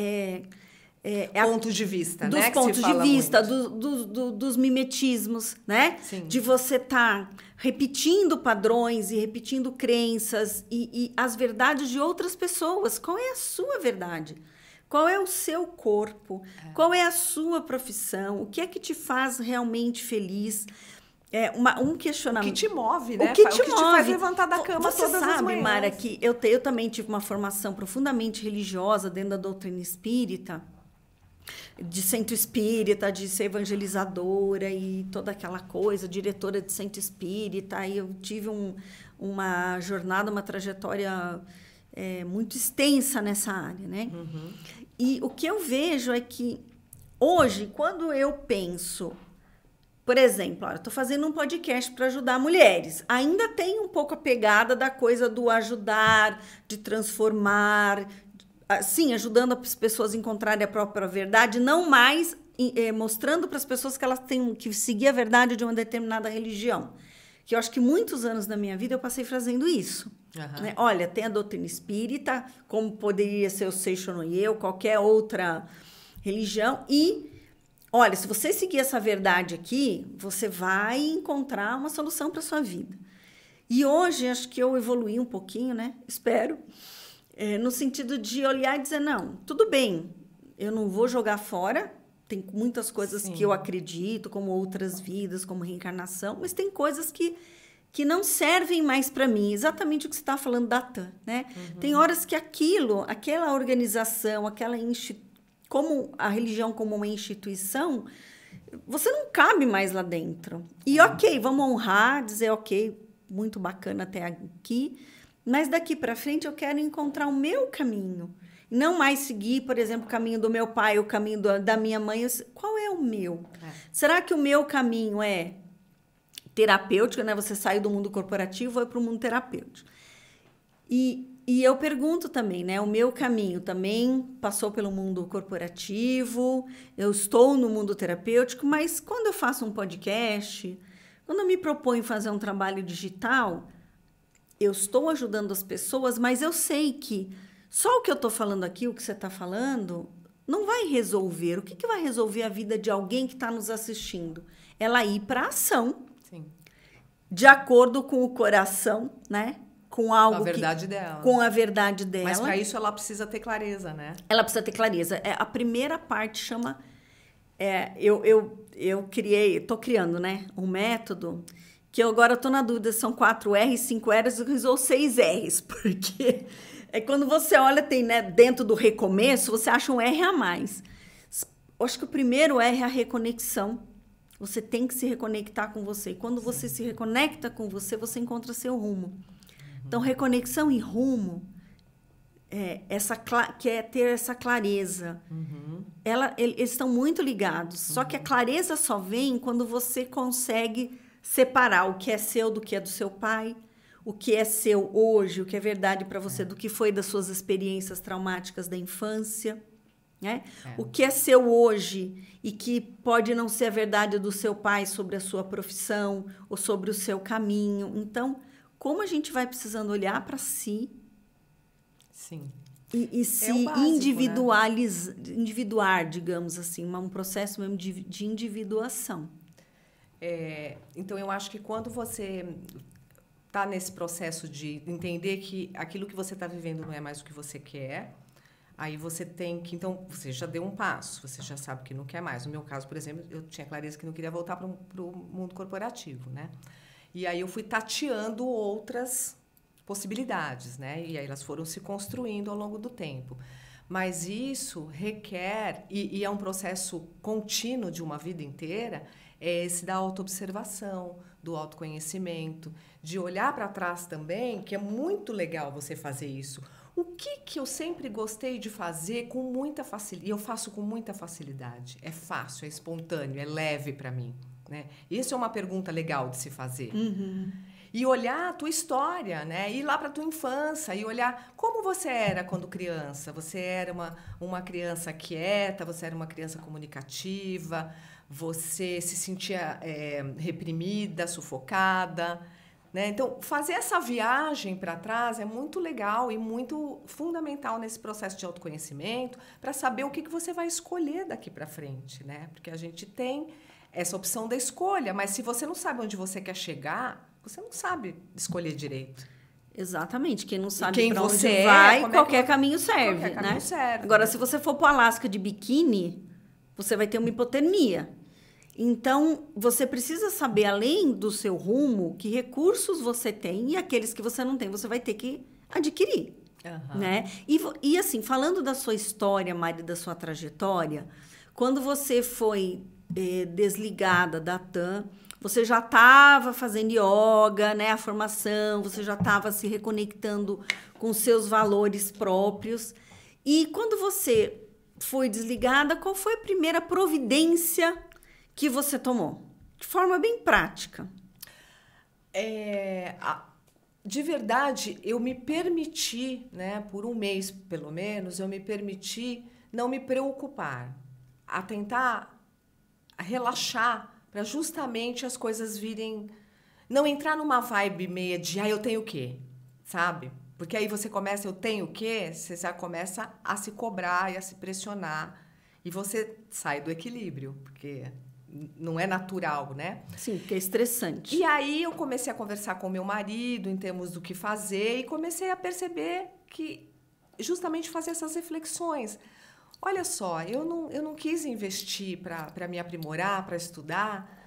Speaker 2: pontos de vista,
Speaker 1: dos
Speaker 2: né?
Speaker 1: Pontos de vista, dos mimetismos, né?
Speaker 2: Sim.
Speaker 1: De você estar repetindo padrões e repetindo crenças e as verdades de outras pessoas. Qual é a sua verdade? Qual é o seu corpo? Qual é a sua profissão? O que é que te faz realmente feliz? Um questionamento.
Speaker 2: O que te move, né?
Speaker 1: O que te
Speaker 2: faz levantar da cama
Speaker 1: Você
Speaker 2: todas as manhãs.
Speaker 1: Mara, que eu também tive uma formação profundamente religiosa dentro da doutrina espírita, de centro espírita, de ser evangelizadora e toda aquela coisa, diretora de centro espírita. Aí eu tive uma jornada, uma trajetória muito extensa nessa área, né? E o que eu vejo é que hoje, quando eu penso, por exemplo, eu estou fazendo um podcast para ajudar mulheres, ainda tem um pouco a pegada da coisa do ajudar, de transformar, assim, ajudando as pessoas a encontrarem a própria verdade, não mais mostrando para as pessoas que elas têm que seguir a verdade de uma determinada religião. Que eu acho que muitos anos da minha vida eu passei fazendo isso. Né? Olha, tem a doutrina espírita, como poderia ser o Seixonoye ou qualquer outra religião. E, olha, se você seguir essa verdade aqui, você vai encontrar uma solução para a sua vida. E hoje, acho que eu evoluí um pouquinho, né? Espero. No sentido de olhar e dizer, não, tudo bem, eu não vou jogar fora. Tem muitas coisas que eu acredito, como outras vidas, como reencarnação, mas tem coisas que não servem mais para mim. Exatamente o que você está falando da TAM, né? Tem horas que aquela organização, como a religião como uma instituição, você não cabe mais lá dentro. E ok, vamos honrar, dizer ok, muito bacana até aqui, mas daqui para frente eu quero encontrar o meu caminho. Não mais seguir, por exemplo, o caminho do meu pai, o caminho da minha mãe. Qual é o meu? Será que o meu caminho é terapêutico, né? Você sai do mundo corporativo e vai para o mundo terapêutico. E eu pergunto também, né? O meu caminho também passou pelo mundo corporativo, eu estou no mundo terapêutico, mas quando eu faço um podcast, quando eu me proponho fazer um trabalho digital, eu estou ajudando as pessoas, mas eu sei que só o que eu estou falando aqui, o que você está falando, não vai resolver. O que vai resolver a vida de alguém que está nos assistindo? Ela ir para a ação.
Speaker 2: Sim.
Speaker 1: De acordo com o coração, né? Com algo
Speaker 2: com a verdade dela.
Speaker 1: Com a verdade dela.
Speaker 2: Mas para isso ela precisa ter clareza, né?
Speaker 1: Ela precisa ter clareza. A primeira parte chama... eu estou criando, né? Um método que eu agora estou na dúvida, são 4 R's, 5 R's ou 6 R's, porque... quando você olha, tem, né, dentro do recomeço, você acha um R a mais. Eu acho que o primeiro R é a reconexão. Você tem que se reconectar com você. E quando você se reconecta com você, você encontra seu rumo. Então, reconexão e rumo, que é ter essa clareza. Eles estão muito ligados. Só que a clareza só vem quando você consegue separar o que é seu do que é do seu pai, o que é seu hoje, o que é verdade para você, do que foi das suas experiências traumáticas da infância, né? O que é seu hoje e que pode não ser a verdade do seu pai sobre a sua profissão ou sobre o seu caminho. Então, como a gente vai precisando olhar para si e se individuar, digamos assim, um processo mesmo de individuação.
Speaker 2: Então, eu acho que quando você está nesse processo de entender que aquilo que você está vivendo não é mais o que você quer, aí você tem que... Então, você já deu um passo, você já sabe que não quer mais. No meu caso, por exemplo, eu tinha clareza que não queria voltar para o mundo corporativo, né? E aí eu fui tateando outras possibilidades, né? E aí elas foram se construindo ao longo do tempo. Mas isso requer, e é um processo contínuo de uma vida inteira, é esse da autoobservação, do autoconhecimento, de olhar para trás também, que é muito legal você fazer isso. O que eu sempre gostei de fazer com muita facilidade, e eu faço com muita facilidade, é fácil, é espontâneo, é leve para mim, né? Isso é uma pergunta legal de se fazer. E olhar a tua história, né? Ir lá para a tua infância e olhar como você era quando criança. Você era uma criança quieta, você era uma criança comunicativa, você se sentia reprimida, sufocada, né? Então, fazer essa viagem para trás é muito legal e muito fundamental nesse processo de autoconhecimento para saber o que você vai escolher daqui para frente, né? Porque a gente tem essa opção da escolha, mas se você não sabe onde você quer chegar, você não sabe escolher direito.
Speaker 1: Exatamente. Quem não sabe para onde vai, qualquer caminho serve,
Speaker 2: qualquer caminho serve.
Speaker 1: Agora, se você for para o Alasca de biquíni, você vai ter uma hipotermia. Então, você precisa saber, além do seu rumo, que recursos você tem e aqueles que você não tem, você vai ter que adquirir. Né? E assim, falando da sua história, Mari, da sua trajetória, quando você foi desligada da TAM, você já estava fazendo yoga, né? A formação, você já estava se reconectando com seus valores próprios. E quando você foi desligada, qual foi a primeira providência que você tomou? De forma bem prática.
Speaker 2: De verdade, eu me permiti, né, por um mês pelo menos, eu me permiti não me preocupar, a tentar relaxar para justamente as coisas virem, não entrar numa vibe meia de, eu tenho o quê, sabe? Porque aí você começa, eu tenho o quê? Você já começa a se cobrar e a se pressionar e você sai do equilíbrio, porque não é natural, né?
Speaker 1: Sim, porque é estressante.
Speaker 2: E aí eu comecei a conversar com meu marido em termos do que fazer e comecei a perceber que justamente fazer essas reflexões. Olha só, eu não quis investir para me aprimorar, para estudar,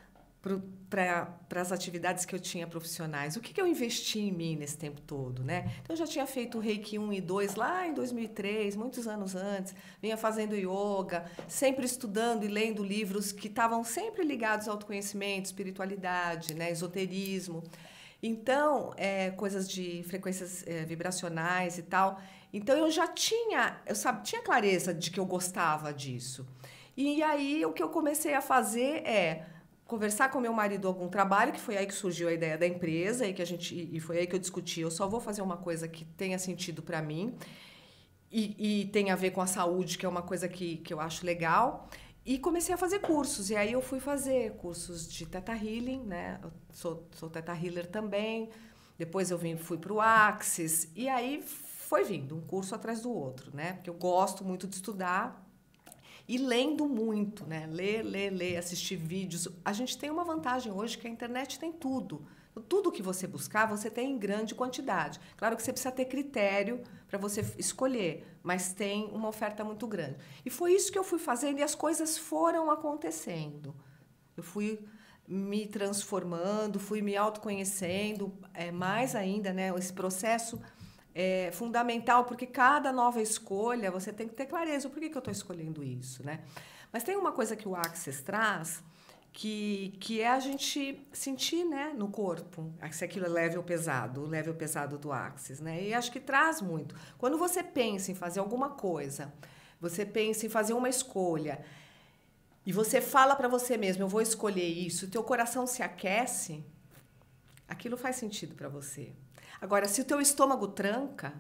Speaker 2: para as atividades que eu tinha profissionais. O que eu investi em mim nesse tempo todo, né? Então, eu já tinha feito o Reiki 1 e 2 lá em 2003, muitos anos antes. Vinha fazendo yoga, sempre estudando e lendo livros que estavam sempre ligados ao autoconhecimento, espiritualidade, né? Esoterismo. Então, coisas de frequências vibracionais e tal. Então, eu já tinha, tinha clareza de que eu gostava disso. E aí, o que eu comecei a fazer é conversar com meu marido algum trabalho, que foi aí que surgiu a ideia da empresa, e foi aí que eu discuti, eu só vou fazer uma coisa que tenha sentido para mim e tenha a ver com a saúde, que é uma coisa que eu acho legal. E comecei a fazer cursos, e aí eu fui fazer cursos de Theta Healing, né? Eu sou Theta Healer também, depois eu fui para o Axis, e aí foi vindo um curso atrás do outro, né? Porque eu gosto muito de estudar, e lendo muito, né? Ler, assistir vídeos. A gente tem uma vantagem hoje que a internet tem tudo. Tudo que você buscar, você tem em grande quantidade. Claro que você precisa ter critério para você escolher, mas tem uma oferta muito grande. E foi isso que eu fui fazendo e as coisas foram acontecendo. Eu fui me transformando, fui me autoconhecendo, mais ainda, né? Esse processo é fundamental, porque cada nova escolha você tem que ter clareza. Por que eu estou escolhendo isso, né? Mas tem uma coisa que o Access traz, que é a gente sentir, né, no corpo, se aquilo é leve ou pesado, o leve ou pesado do Access, né? E acho que traz muito. Quando você pensa em fazer alguma coisa, você pensa em fazer uma escolha, e você fala para você mesmo, eu vou escolher isso, o teu coração se aquece, aquilo faz sentido para você. Agora, se o teu estômago tranca,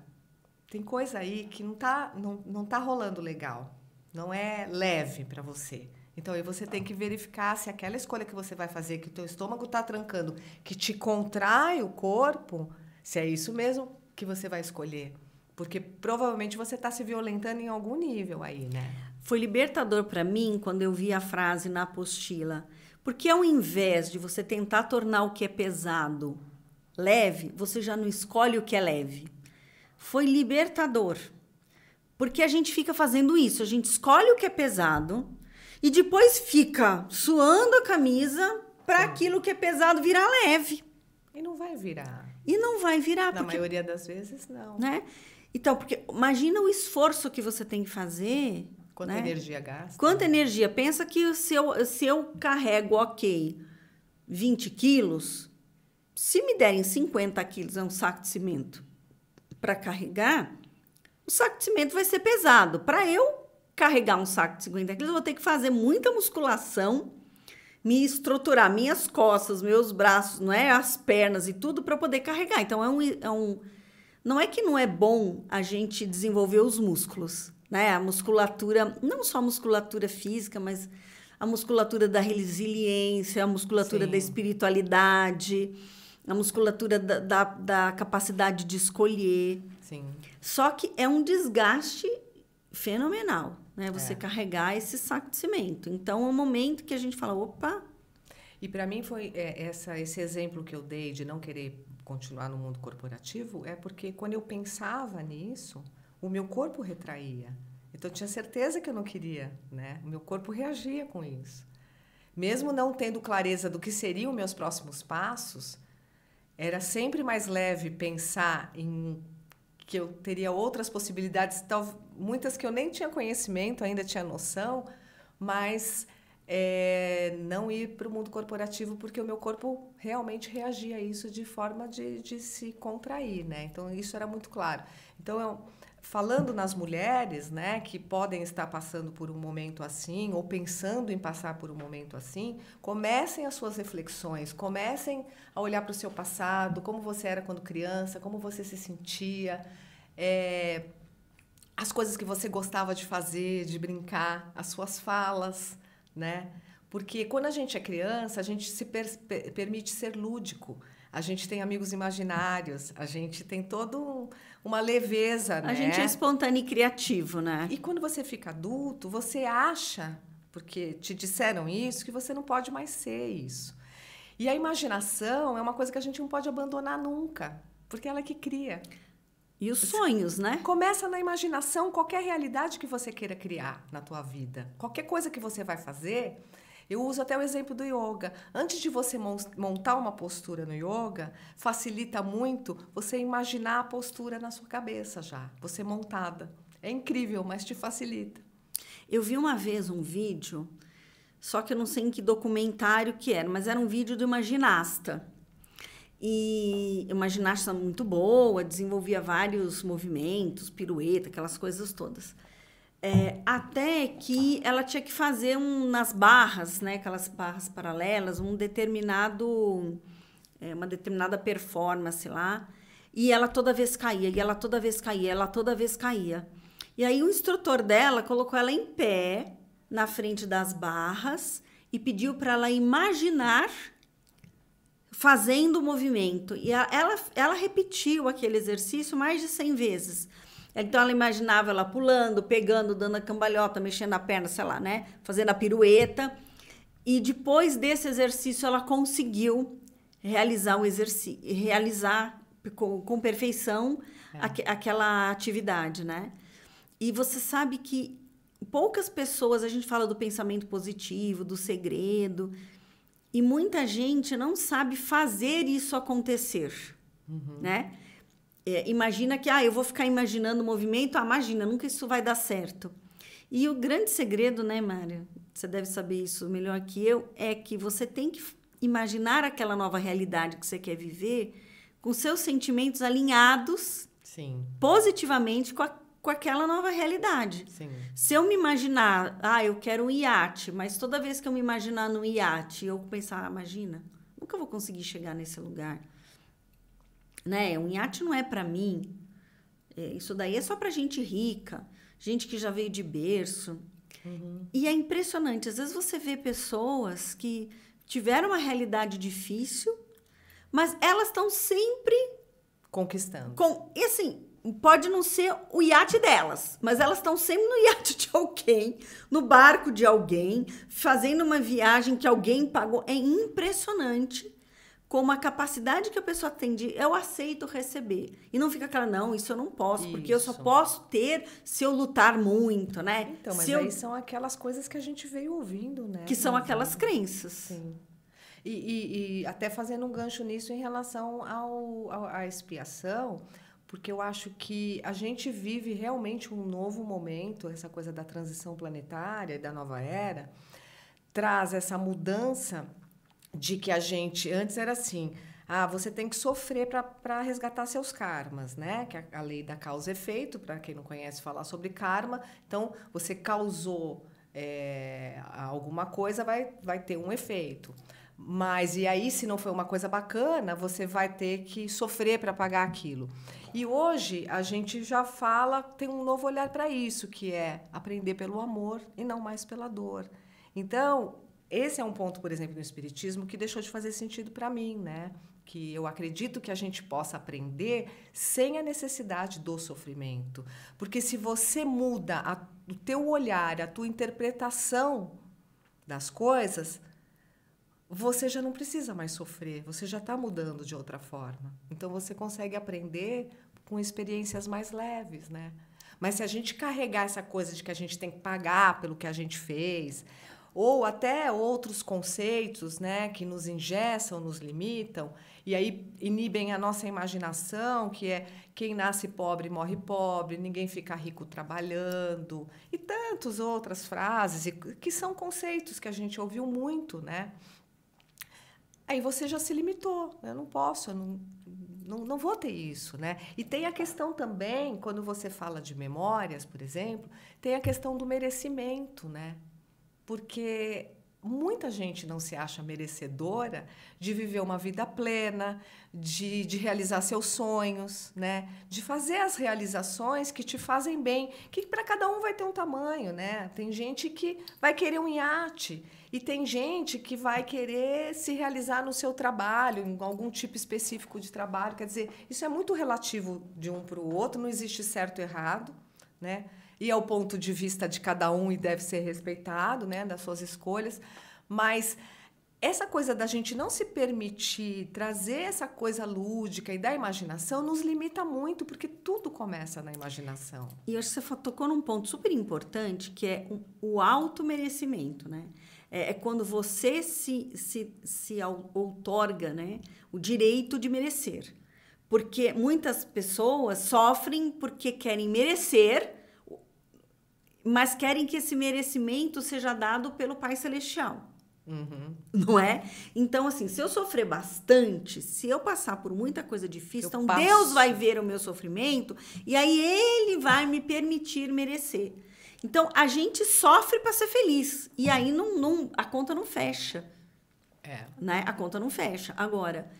Speaker 2: tem coisa aí que não tá rolando legal. Não é leve para você. Então, aí você tem que verificar se aquela escolha que você vai fazer, que o teu estômago está trancando, que te contrai o corpo, se é isso mesmo que você vai escolher. Porque provavelmente você está se violentando em algum nível aí, né?
Speaker 1: Foi libertador para mim quando eu vi a frase na apostila. Porque ao invés de você tentar tornar o que é pesado leve, você já não escolhe o que é leve. Foi libertador. Porque a gente fica fazendo isso, a gente escolhe o que é pesado e depois fica suando a camisa para aquilo que é pesado virar leve.
Speaker 2: E não vai virar.
Speaker 1: E não vai virar.
Speaker 2: Na maioria das vezes, não.
Speaker 1: Né? Então, porque imagina o esforço que você tem que fazer.
Speaker 2: Quanta energia gasta.
Speaker 1: Quanta energia. Pensa que se eu carrego, 20 quilos, se me derem 50 quilos, é um saco de cimento para carregar, o saco de cimento vai ser pesado. Para eu carregar um saco de 50 quilos, eu vou ter que fazer muita musculação, me estruturar minhas costas, meus braços, não é? As pernas e tudo para poder carregar. Então, não é que não é bom a gente desenvolver os músculos, né? A musculatura, não só a musculatura física, mas a musculatura da resiliência, a musculatura da espiritualidade, a musculatura da capacidade de escolher.
Speaker 2: Sim.
Speaker 1: Só que é um desgaste fenomenal, né? Você carregar esse saco de cimento. Então, é um momento que a gente fala, opa...
Speaker 2: E para mim foi esse exemplo que eu dei de não querer continuar no mundo corporativo, é porque quando eu pensava nisso, o meu corpo retraía. Então, eu tinha certeza que eu não queria, né? O meu corpo reagia com isso. Mesmo não tendo clareza do que seriam meus próximos passos, era sempre mais leve pensar em que eu teria outras possibilidades, muitas que eu nem tinha conhecimento, ainda tinha noção, mas não ir para o mundo corporativo, porque o meu corpo realmente reagia a isso de forma de se contrair, né? Então, isso era muito claro. Então, falando nas mulheres, né, que podem estar passando por um momento assim, ou pensando em passar por um momento assim, comecem as suas reflexões, comecem a olhar para o seu passado, como você era quando criança, como você se sentia, as coisas que você gostava de fazer, de brincar, as suas falas, né? Porque quando a gente é criança, a gente se permite ser lúdico. A gente tem amigos imaginários, a gente tem toda uma leveza, né?
Speaker 1: A gente é espontâneo e criativo, né?
Speaker 2: E quando você fica adulto, você acha, porque te disseram isso, que você não pode mais ser isso. E a imaginação é uma coisa que a gente não pode abandonar nunca, porque ela é que cria.
Speaker 1: E os sonhos, né?
Speaker 2: Começa na imaginação qualquer realidade que você queira criar na tua vida. Qualquer coisa que você vai fazer, eu uso até o exemplo do yoga. Antes de você montar uma postura no yoga, facilita muito você imaginar a postura na sua cabeça já, você montada. É incrível, mas te facilita.
Speaker 1: Eu vi uma vez um vídeo, só que eu não sei em que documentário que era, mas era um vídeo de uma ginasta. E uma ginasta muito boa, desenvolvia vários movimentos, pirueta, aquelas coisas todas. Até que ela tinha que fazer nas barras, né, aquelas barras paralelas, uma determinada performance lá, e ela toda vez caía, e ela toda vez caía, ela toda vez caía. E aí o instrutor dela colocou ela em pé, na frente das barras, e pediu para ela imaginar fazendo o movimento. E ela repetiu aquele exercício mais de 100 vezes. Então, ela imaginava ela pulando, pegando, dando a cambalhota, mexendo a perna, sei lá, né? Fazendo a pirueta. E depois desse exercício, ela conseguiu realizar o exercício, realizar com perfeição aquela atividade, né? E você sabe que poucas pessoas, a gente fala do pensamento positivo, do segredo, e muita gente não sabe fazer isso acontecer, né? Imagina que, eu vou ficar imaginando o movimento, imagina, nunca isso vai dar certo. E o grande segredo, né, Mária? Você deve saber isso melhor que eu, é que você tem que imaginar aquela nova realidade que você quer viver com seus sentimentos alinhados.
Speaker 2: Sim.
Speaker 1: Positivamente com aquela nova realidade.
Speaker 2: Sim.
Speaker 1: Se eu me imaginar, eu quero um iate, mas toda vez que eu me imaginar no iate, eu pensar, imagina, nunca vou conseguir chegar nesse lugar. Né? Um iate não é para mim. Isso daí é só para gente rica, gente que já veio de berço. E é impressionante. Às vezes você vê pessoas que tiveram uma realidade difícil, mas elas estão sempre
Speaker 2: conquistando.
Speaker 1: E assim, pode não ser o iate delas, mas elas estão sempre no iate de alguém, no barco de alguém, fazendo uma viagem que alguém pagou. É impressionante como a capacidade que a pessoa tem de eu aceito receber. E não fica aquela, não, isso eu não posso, porque eu só posso ter se eu lutar muito, né?
Speaker 2: Então, mas aí são aquelas coisas que a gente veio ouvindo, né?
Speaker 1: Que são aquelas crenças.
Speaker 2: Sim. E até fazendo um gancho nisso em relação à expiação, porque eu acho que a gente vive realmente um novo momento, essa coisa da transição planetária e da nova era, traz essa mudança de que a gente... Antes era assim, você tem que sofrer para resgatar seus karmas, né? Que é a lei da causa e efeito, para quem não conhece falar sobre karma. Então, você causou alguma coisa, vai ter um efeito. Mas, e aí, se não foi uma coisa bacana, você vai ter que sofrer para pagar aquilo. E hoje, a gente já tem um novo olhar para isso, que é aprender pelo amor e não mais pela dor. Então, esse é um ponto, por exemplo, no Espiritismo, que deixou de fazer sentido para mim, né? Que eu acredito que a gente possa aprender sem a necessidade do sofrimento. Porque se você muda o teu olhar, a tua interpretação das coisas, você já não precisa mais sofrer, você já está mudando de outra forma. Então, você consegue aprender com experiências mais leves, né? Mas se a gente carregar essa coisa de que a gente tem que pagar pelo que a gente fez, ou até outros conceitos, né, que nos engessam, nos limitam, e aí inibem a nossa imaginação, que é quem nasce pobre morre pobre, ninguém fica rico trabalhando, e tantas outras frases, que são conceitos que a gente ouviu muito, né? Aí você já se limitou, eu não posso, eu não vou ter isso, né? E tem a questão também, quando você fala de memórias, por exemplo, tem a questão do merecimento, né? Porque muita gente não se acha merecedora de viver uma vida plena, de realizar seus sonhos, né? De fazer as realizações que te fazem bem, que para cada um vai ter um tamanho, né? Tem gente que vai querer um iate e tem gente que vai querer se realizar no seu trabalho, em algum tipo específico de trabalho. Quer dizer, isso é muito relativo de um para o outro, não existe certo e errado, né? E é o ponto de vista de cada um e deve ser respeitado, né, das suas escolhas. Mas essa coisa da gente não se permitir trazer essa coisa lúdica e da imaginação nos limita muito, porque tudo começa na imaginação.
Speaker 1: E eu acho que você tocou num ponto super importante, que é o automerecimento, né? É quando você se outorga, né, o direito de merecer. Porque muitas pessoas sofrem porque querem merecer, mas querem que esse merecimento seja dado pelo Pai Celestial.
Speaker 2: Uhum.
Speaker 1: Não é? Então, assim, se eu sofrer bastante, se eu passar por muita coisa difícil, então
Speaker 2: passo.
Speaker 1: Deus vai ver o meu sofrimento e aí Ele vai me permitir merecer. Então, a gente sofre para ser feliz e aí a conta não fecha. Né? A conta não fecha. Agora,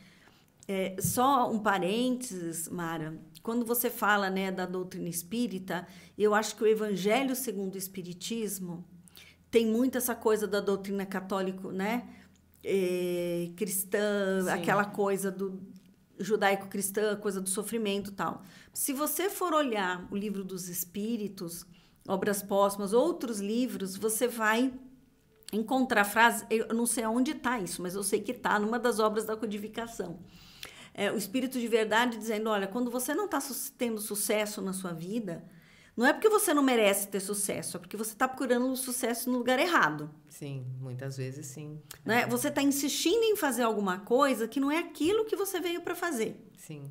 Speaker 1: só um parênteses, Mara, quando você fala, né, da doutrina espírita, eu acho que o Evangelho segundo o Espiritismo tem muito essa coisa da doutrina católica, né, cristã, sim, aquela coisa do judaico-cristã, coisa do sofrimento e tal. Se você for olhar o Livro dos Espíritos, Obras Póstumas, outros livros, você vai encontrar frases, eu não sei aonde está isso, mas eu sei que está numa das obras da codificação. O Espírito de Verdade dizendo, olha, quando você não está tendo sucesso na sua vida, não é porque você não merece ter sucesso, é porque você está procurando o sucesso no lugar errado.
Speaker 2: Sim, muitas vezes sim.
Speaker 1: Né? Você está insistindo em fazer alguma coisa que não é aquilo que você veio para fazer.
Speaker 2: Sim.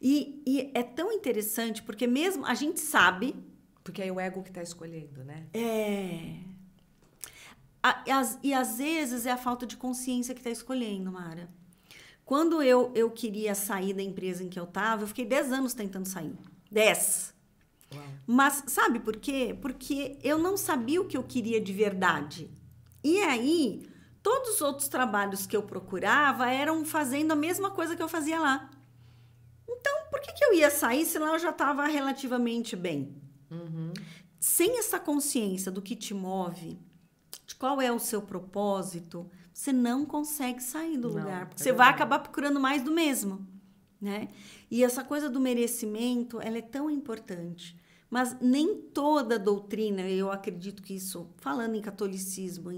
Speaker 1: E é tão interessante, porque mesmo a gente sabe...
Speaker 2: Porque é o ego que está escolhendo, né?
Speaker 1: E às vezes é a falta de consciência que está escolhendo, Mara. Quando eu queria sair da empresa em que eu estava, eu fiquei 10 anos tentando sair. 10.
Speaker 2: Uau.
Speaker 1: Mas sabe por quê? Porque eu não sabia o que eu queria de verdade. E aí, todos os outros trabalhos que eu procurava eram fazendo a mesma coisa que eu fazia lá. Então, por que eu ia sair se lá eu já estava relativamente bem?
Speaker 2: Uhum.
Speaker 1: Sem essa consciência do que te move, de qual é o seu propósito, você não consegue sair do lugar, porque você vai acabar procurando mais do mesmo, né? E essa coisa do merecimento, ela é tão importante, mas nem toda doutrina, eu acredito que isso, falando em catolicismo,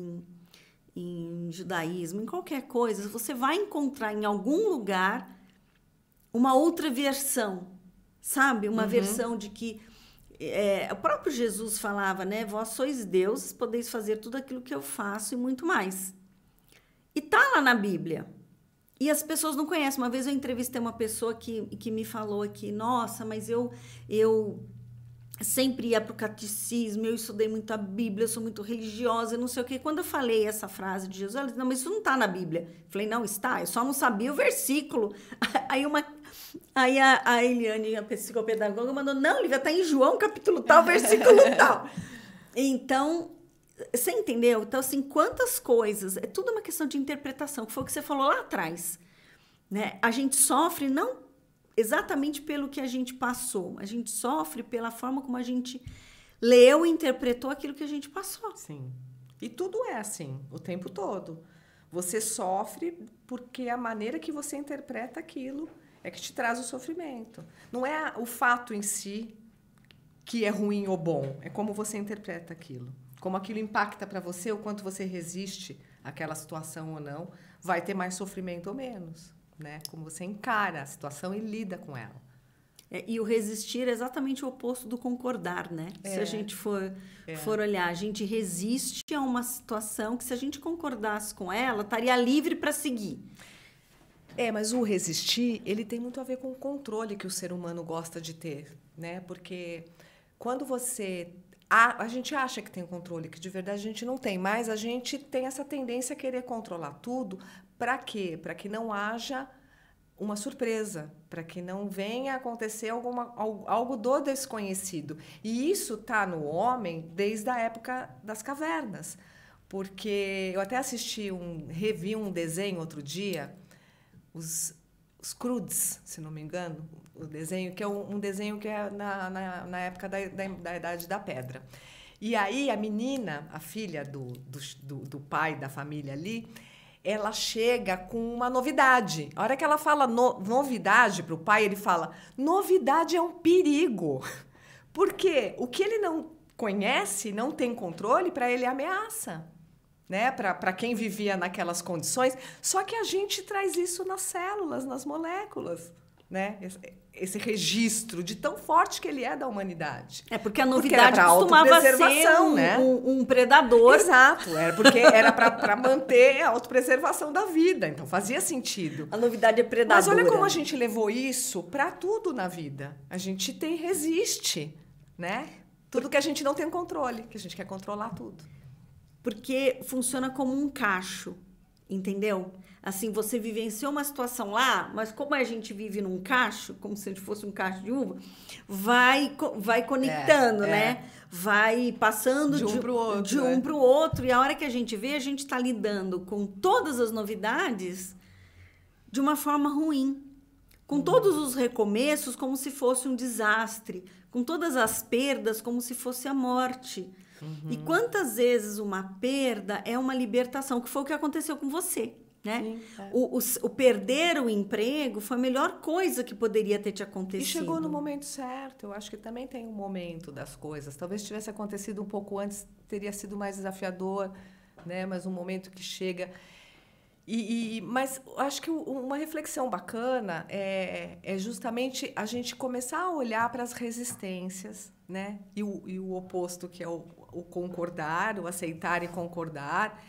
Speaker 1: em judaísmo, em qualquer coisa, você vai encontrar em algum lugar uma outra versão, sabe? Uma versão de que o próprio Jesus falava, né? Vós sois deuses, podeis fazer tudo aquilo que eu faço e muito mais. E tá lá na Bíblia. E as pessoas não conhecem. Uma vez eu entrevistei uma pessoa que me falou aqui, nossa, mas eu sempre ia para o catecismo, eu estudei muito a Bíblia, eu sou muito religiosa, não sei o quê. Quando eu falei essa frase de Jesus, ela disse, não, mas isso não está na Bíblia. Eu falei, não, está, eu só não sabia o versículo. Aí a Eliane, a psicopedagoga, mandou, não, Lívia, está em João, capítulo tal, versículo tal. Então, você entendeu? Então, assim, quantas coisas, é tudo uma questão de interpretação, que foi o que você falou lá atrás, né? A gente sofre não exatamente pelo que a gente passou, a gente sofre pela forma como a gente leu e interpretou aquilo que a gente passou.
Speaker 2: Sim. E tudo é assim, o tempo todo. Você sofre porque a maneira que você interpreta aquilo é que te traz o sofrimento. Não é o fato em si que é ruim ou bom, é como você interpreta aquilo. Como aquilo impacta para você, o quanto você resiste àquela situação ou não, vai ter mais sofrimento ou menos, né? Como você encara a situação e lida com ela.
Speaker 1: E o resistir é exatamente o oposto do concordar, né? Se a gente for olhar, a gente resiste a uma situação que, se a gente concordasse com ela, estaria livre para seguir.
Speaker 2: Mas o resistir, ele tem muito a ver com o controle que o ser humano gosta de ter, né? Porque quando você... A gente acha que tem controle, que de verdade a gente não tem, mas a gente tem essa tendência a querer controlar tudo. Para quê? Para que não haja uma surpresa, para que não venha acontecer algo do desconhecido. E isso está no homem desde a época das cavernas. Porque eu até revi um desenho outro dia, os Croods, se não me engano, o desenho, que é um desenho que é na época da Idade da Pedra. E aí a menina, a filha do pai da família ali, ela chega com uma novidade. A hora que ela fala novidade para o pai, ele fala: novidade é um perigo. Porque o que ele não conhece, não tem controle, para ele é ameaça. Né? Para quem vivia naquelas condições. Só que a gente traz isso nas células, nas moléculas. Né? Esse registro de tão forte que ele é da humanidade.
Speaker 1: Porque a novidade costumava ser
Speaker 2: né?
Speaker 1: um predador.
Speaker 2: Exato, porque era para manter a autopreservação da vida, então fazia sentido.
Speaker 1: A novidade é predadora.
Speaker 2: Mas olha como a gente levou isso para tudo na vida. A gente resiste, né? Tudo que a gente não tem controle, que a gente quer controlar tudo.
Speaker 1: Porque funciona como um cacho, entendeu? Assim, você vivenciou uma situação lá, mas como a gente vive num cacho, como se a gente fosse um cacho de uva, vai conectando, né? Vai passando
Speaker 2: de um
Speaker 1: para o outro. E a hora que a gente vê, a gente está lidando com todas as novidades de uma forma ruim. Com todos os recomeços, como se fosse um desastre. Com todas as perdas, como se fosse a morte. E quantas vezes uma perda é uma libertação, que foi o que aconteceu com você, né? Sim, o perder o emprego foi a melhor coisa que poderia ter te acontecido.
Speaker 2: E chegou no momento certo. Eu acho que também tem um momento das coisas. Talvez tivesse acontecido um pouco antes, teria sido mais desafiador, né? Mas um momento que chega... Mas acho que uma reflexão bacana é justamente a gente começar a olhar para as resistências, né? E o oposto, que é o concordar, o aceitar e concordar.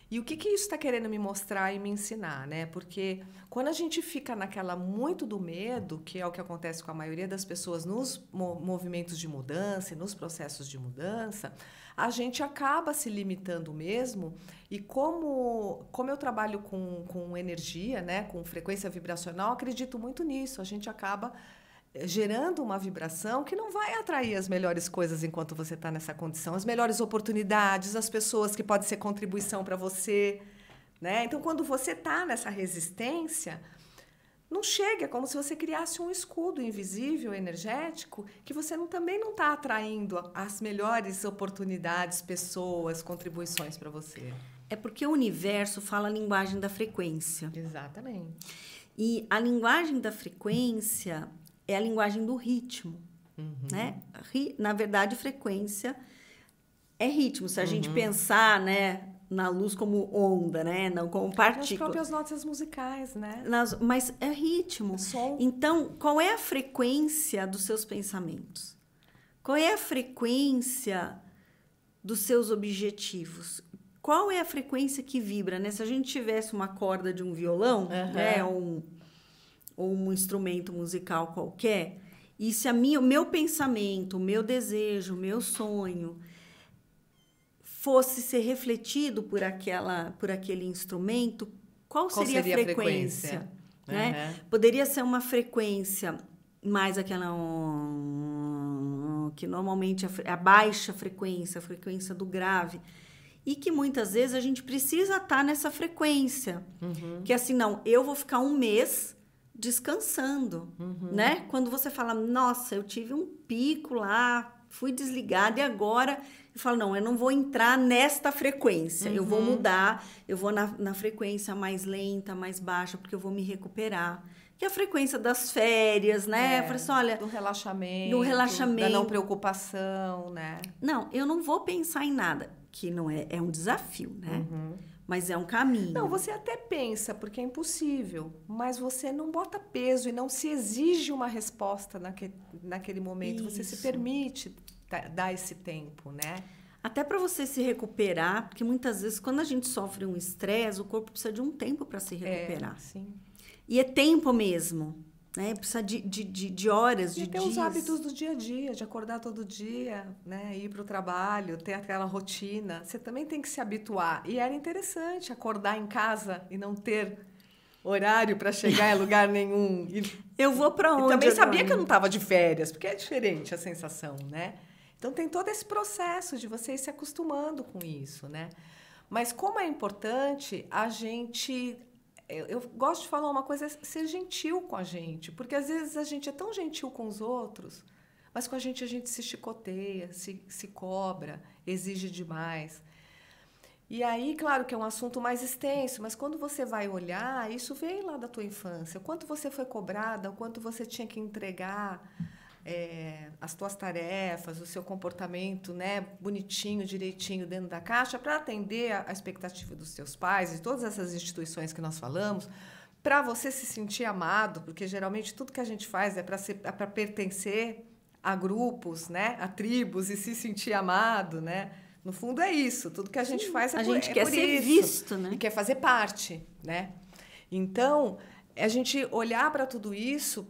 Speaker 2: E o que isso está querendo me mostrar e me ensinar, né? Porque quando a gente fica naquela muito do medo, que é o que acontece com a maioria das pessoas nos movimentos de mudança e nos processos de mudança, a gente acaba se limitando mesmo. E como eu trabalho com energia, né, com frequência vibracional, acredito muito nisso. A gente acaba gerando uma vibração que não vai atrair as melhores coisas enquanto você está nessa condição, as melhores oportunidades, as pessoas que podem ser contribuição para você, né? Então, quando você está nessa resistência, não chega, é como se você criasse um escudo invisível, energético, que você também não está atraindo as melhores oportunidades, pessoas, contribuições para você.
Speaker 1: É porque o universo fala a linguagem da frequência.
Speaker 2: Exatamente.
Speaker 1: E a linguagem da frequência é a linguagem do ritmo, né? Na verdade, frequência é ritmo. Se a gente pensar, né, na luz como onda, né, não como partícula.
Speaker 2: As próprias notas musicais, né?
Speaker 1: Mas é ritmo.
Speaker 2: Som.
Speaker 1: Então, qual é a frequência dos seus pensamentos? Qual é a frequência dos seus objetivos? Qual é a frequência que vibra, né? Se a gente tivesse uma corda de um violão, né, ou um instrumento musical qualquer, e se o meu pensamento, o meu desejo, o meu sonho fosse ser refletido por aquele instrumento, qual seria a frequência? Né? Poderia ser uma frequência mais aquela que normalmente é a baixa frequência, a frequência do grave, e que muitas vezes a gente precisa estar nessa frequência. Que assim, não, eu vou ficar um mês descansando, né? Quando você fala, nossa, eu tive um pico lá, fui desligada e agora eu falo, não, eu não vou entrar nesta frequência, eu vou mudar, eu vou na frequência mais lenta, mais baixa, porque eu vou me recuperar. Que é a frequência das férias, né? Eu falei assim, olha,
Speaker 2: do relaxamento, da não preocupação, né?
Speaker 1: Não, eu não vou pensar em nada. que não é um desafio, né? Mas é um caminho.
Speaker 2: Não, você até pensa, porque é impossível, mas você não bota peso e não se exige uma resposta naquele momento. Isso. Você se permite dar esse tempo, né?
Speaker 1: Até para você se recuperar, porque muitas vezes quando a gente sofre um estresse, o corpo precisa de um tempo para se recuperar.
Speaker 2: Sim.
Speaker 1: E é tempo mesmo, né? Precisa de horas, de
Speaker 2: ter
Speaker 1: dias.
Speaker 2: Os hábitos do dia a dia, de acordar todo dia, né? Ir para o trabalho, ter aquela rotina. Você também tem que se habituar. E era interessante acordar em casa e não ter horário para chegar em lugar nenhum.
Speaker 1: Eu vou para onde?
Speaker 2: E também sabia que eu não estava de férias, porque é diferente a sensação, né? Então, tem todo esse processo de você ir se acostumando com isso, né? Mas como é importante a gente... Eu gosto de falar uma coisa, ser gentil com a gente. Porque, às vezes, a gente é tão gentil com os outros, mas com a gente se chicoteia, se cobra, exige demais. E aí, claro que é um assunto mais extenso, mas quando você vai olhar, isso veio lá da tua infância. O quanto você foi cobrada, o quanto você tinha que entregar... as tuas tarefas, o seu comportamento, né, bonitinho, direitinho dentro da caixa para atender a expectativa dos seus pais e todas essas instituições que nós falamos, para você se sentir amado, porque geralmente tudo que a gente faz é para pertencer a grupos, né, a tribos e se sentir amado, né? No fundo é isso, tudo que a gente faz
Speaker 1: a gente quer ser visto, né?
Speaker 2: E quer fazer parte, né? Então, a gente olhar para tudo isso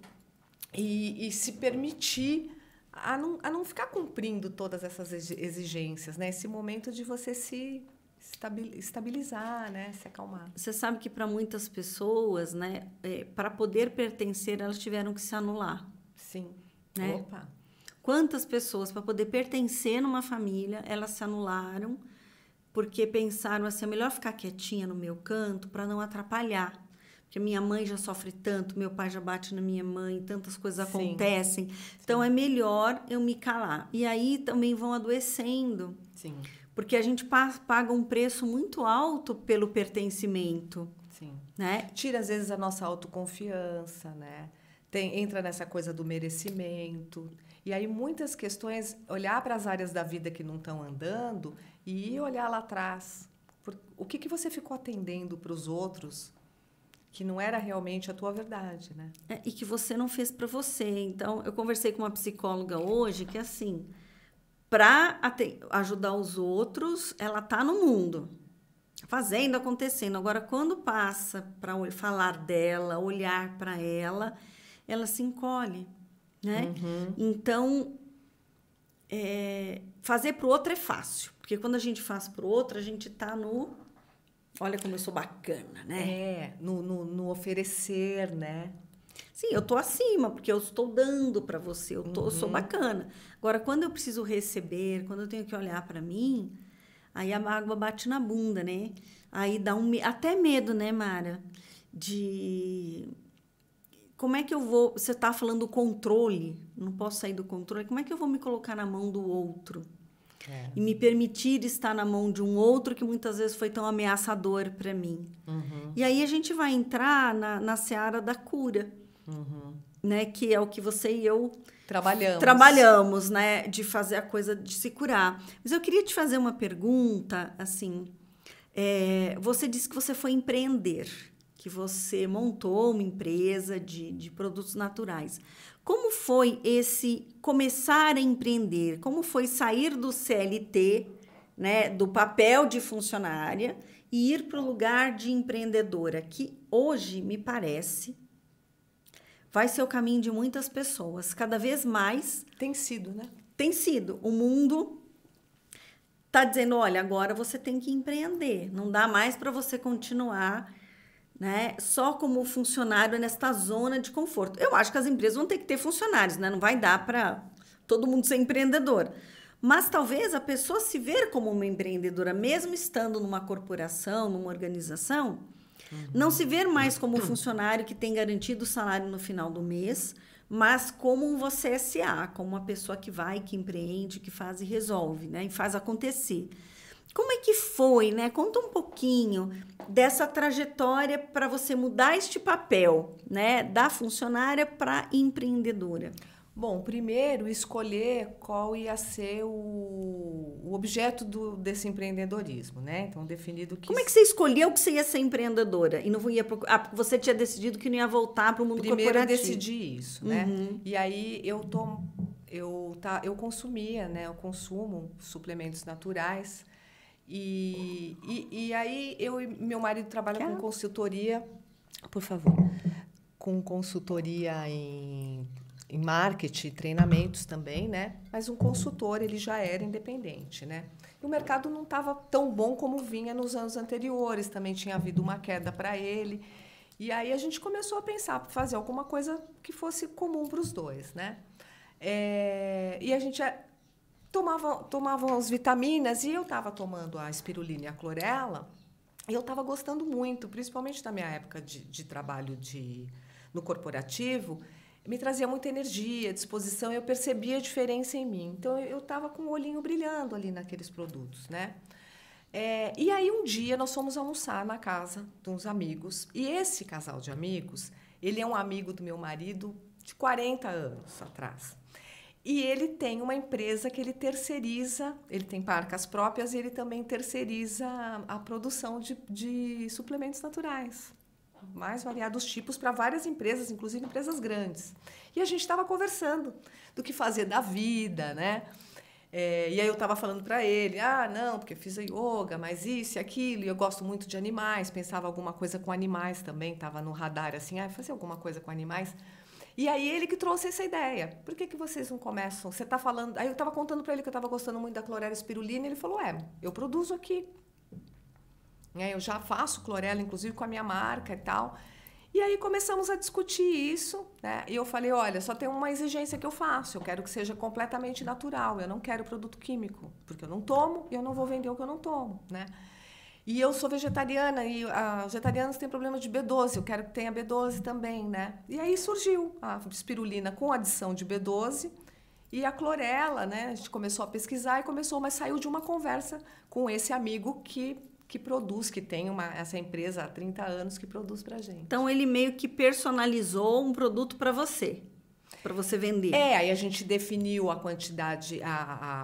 Speaker 2: e se permitir a não ficar cumprindo todas essas exigências, né? Esse momento de você se estabilizar, né? Se acalmar.
Speaker 1: Você sabe que para muitas pessoas, né, para poder pertencer, elas tiveram que se anular.
Speaker 2: Sim.
Speaker 1: Né?
Speaker 2: Opa!
Speaker 1: Quantas pessoas, para poder pertencer numa família, elas se anularam porque pensaram assim, é melhor ficar quietinha no meu canto para não atrapalhar. Porque minha mãe já sofre tanto, meu pai já bate na minha mãe, tantas coisas acontecem. Sim. Então, é melhor eu me calar. E aí também vão adoecendo.
Speaker 2: Sim.
Speaker 1: Porque a gente paga um preço muito alto pelo pertencimento.
Speaker 2: Sim.
Speaker 1: Né?
Speaker 2: Tira, às vezes, a nossa autoconfiança, né? Entra nessa coisa do merecimento. E aí, muitas questões, olhar para as áreas da vida que não estão andando e ir olhar lá atrás. O que você ficou atendendo para os outros que não era realmente a tua verdade, né?
Speaker 1: E que você não fez para você. Então, eu conversei com uma psicóloga hoje que, assim, para ajudar os outros, ela tá no mundo, fazendo, acontecendo. Agora, quando passa para falar dela, olhar para ela se encolhe, né? Então, fazer para o outro é fácil, porque quando a gente faz para o outro, a gente tá no... Olha como eu sou bacana, né?
Speaker 2: No oferecer, né?
Speaker 1: Sim, eu tô acima, porque eu estou dando para você, eu sou bacana. Agora, quando eu preciso receber, quando eu tenho que olhar para mim, aí a mágoa bate na bunda, né? Aí dá até medo, né, Mara? De... Como é que eu vou... Você tá falando do controle, não posso sair do controle. Como é que eu vou me colocar na mão do outro? E me permitir estar na mão de um outro que muitas vezes foi tão ameaçador para mim. E aí a gente vai entrar na seara da cura, né? Que é o que você e eu trabalhamos, né? De fazer a coisa de se curar. Mas eu queria te fazer uma pergunta, assim. Você disse que você foi empreender, que você montou uma empresa de produtos naturais. Como foi esse começar a empreender? Como foi sair do CLT, né, do papel de funcionária, e ir para o lugar de empreendedora, que hoje, me parece, vai ser o caminho de muitas pessoas. Cada vez mais...
Speaker 2: Tem sido, né?
Speaker 1: Tem sido. O mundo está dizendo, olha, agora você tem que empreender. Não dá mais para você continuar... Né? Só como funcionário nesta zona de conforto. Eu acho que as empresas vão ter que ter funcionários, né? Não vai dar para todo mundo ser empreendedor. Mas talvez a pessoa se ver como uma empreendedora, mesmo estando numa corporação, numa organização, não se ver mais como funcionário que tem garantido o salário no final do mês, mas como um você SA, como uma pessoa que vai, que empreende, que faz e resolve, né? E faz acontecer. Como é que foi, né? Conta um pouquinho dessa trajetória para você mudar este papel, né? Da funcionária para empreendedora.
Speaker 2: Bom, primeiro escolher qual ia ser o objeto desse empreendedorismo, né? Então, definido que...
Speaker 1: Como é que você escolheu que você ia ser empreendedora e não ia porque você tinha decidido que não ia voltar para o mundo
Speaker 2: Primeiro eu
Speaker 1: corporativo?
Speaker 2: decidi isso, né? E aí eu consumia, né? Eu consumo suplementos naturais e aí eu e meu marido trabalham com consultoria, por favor, com consultoria em marketing, treinamentos também, né? Mas um consultor, ele já era independente, né? E o mercado não estava tão bom como vinha nos anos anteriores, também tinha havido uma queda para ele. E aí a gente começou a pensar, fazer alguma coisa que fosse comum para os dois, né? E a gente tomava as vitaminas, e eu estava tomando a espirulina e a clorela, e eu estava gostando muito, principalmente na minha época de trabalho no corporativo, me trazia muita energia, disposição, e eu percebia a diferença em mim. Então, eu estava com o olhinho brilhando ali naqueles produtos, né? E aí, um dia, nós fomos almoçar na casa de uns amigos. E esse casal de amigos, ele é um amigo do meu marido de 40 anos atrás. E ele tem uma empresa que ele terceiriza, ele tem marcas próprias e ele também terceiriza a produção de suplementos naturais. Mais variados tipos para várias empresas, inclusive empresas grandes. E a gente estava conversando do que fazer da vida, né? E aí eu estava falando para ele, não, porque fiz a yoga, mas isso e aquilo, e eu gosto muito de animais, pensava alguma coisa com animais também, estava no radar assim, fazer alguma coisa com animais. E aí ele que trouxe essa ideia. Por que vocês não começam? Você está falando... Aí eu estava contando para ele que eu estava gostando muito da clorela espirulina, e ele falou, eu produzo aqui. Eu já faço clorela, inclusive, com a minha marca e tal. E aí começamos a discutir isso, né? E eu falei, olha, só tem uma exigência que eu faço. Eu quero que seja completamente natural. Eu não quero produto químico, porque eu não tomo e eu não vou vender o que eu não tomo, né? E eu sou vegetariana e os vegetarianos têm problema de B12. Eu quero que tenha B12 também, né? E aí surgiu a espirulina com adição de B12 e a clorela, né? A gente começou a pesquisar mas saiu de uma conversa com esse amigo que produz, que tem essa empresa há 30 anos que produz pra gente.
Speaker 1: Então, ele meio que personalizou um produto para você vender.
Speaker 2: Aí a gente definiu a quantidade,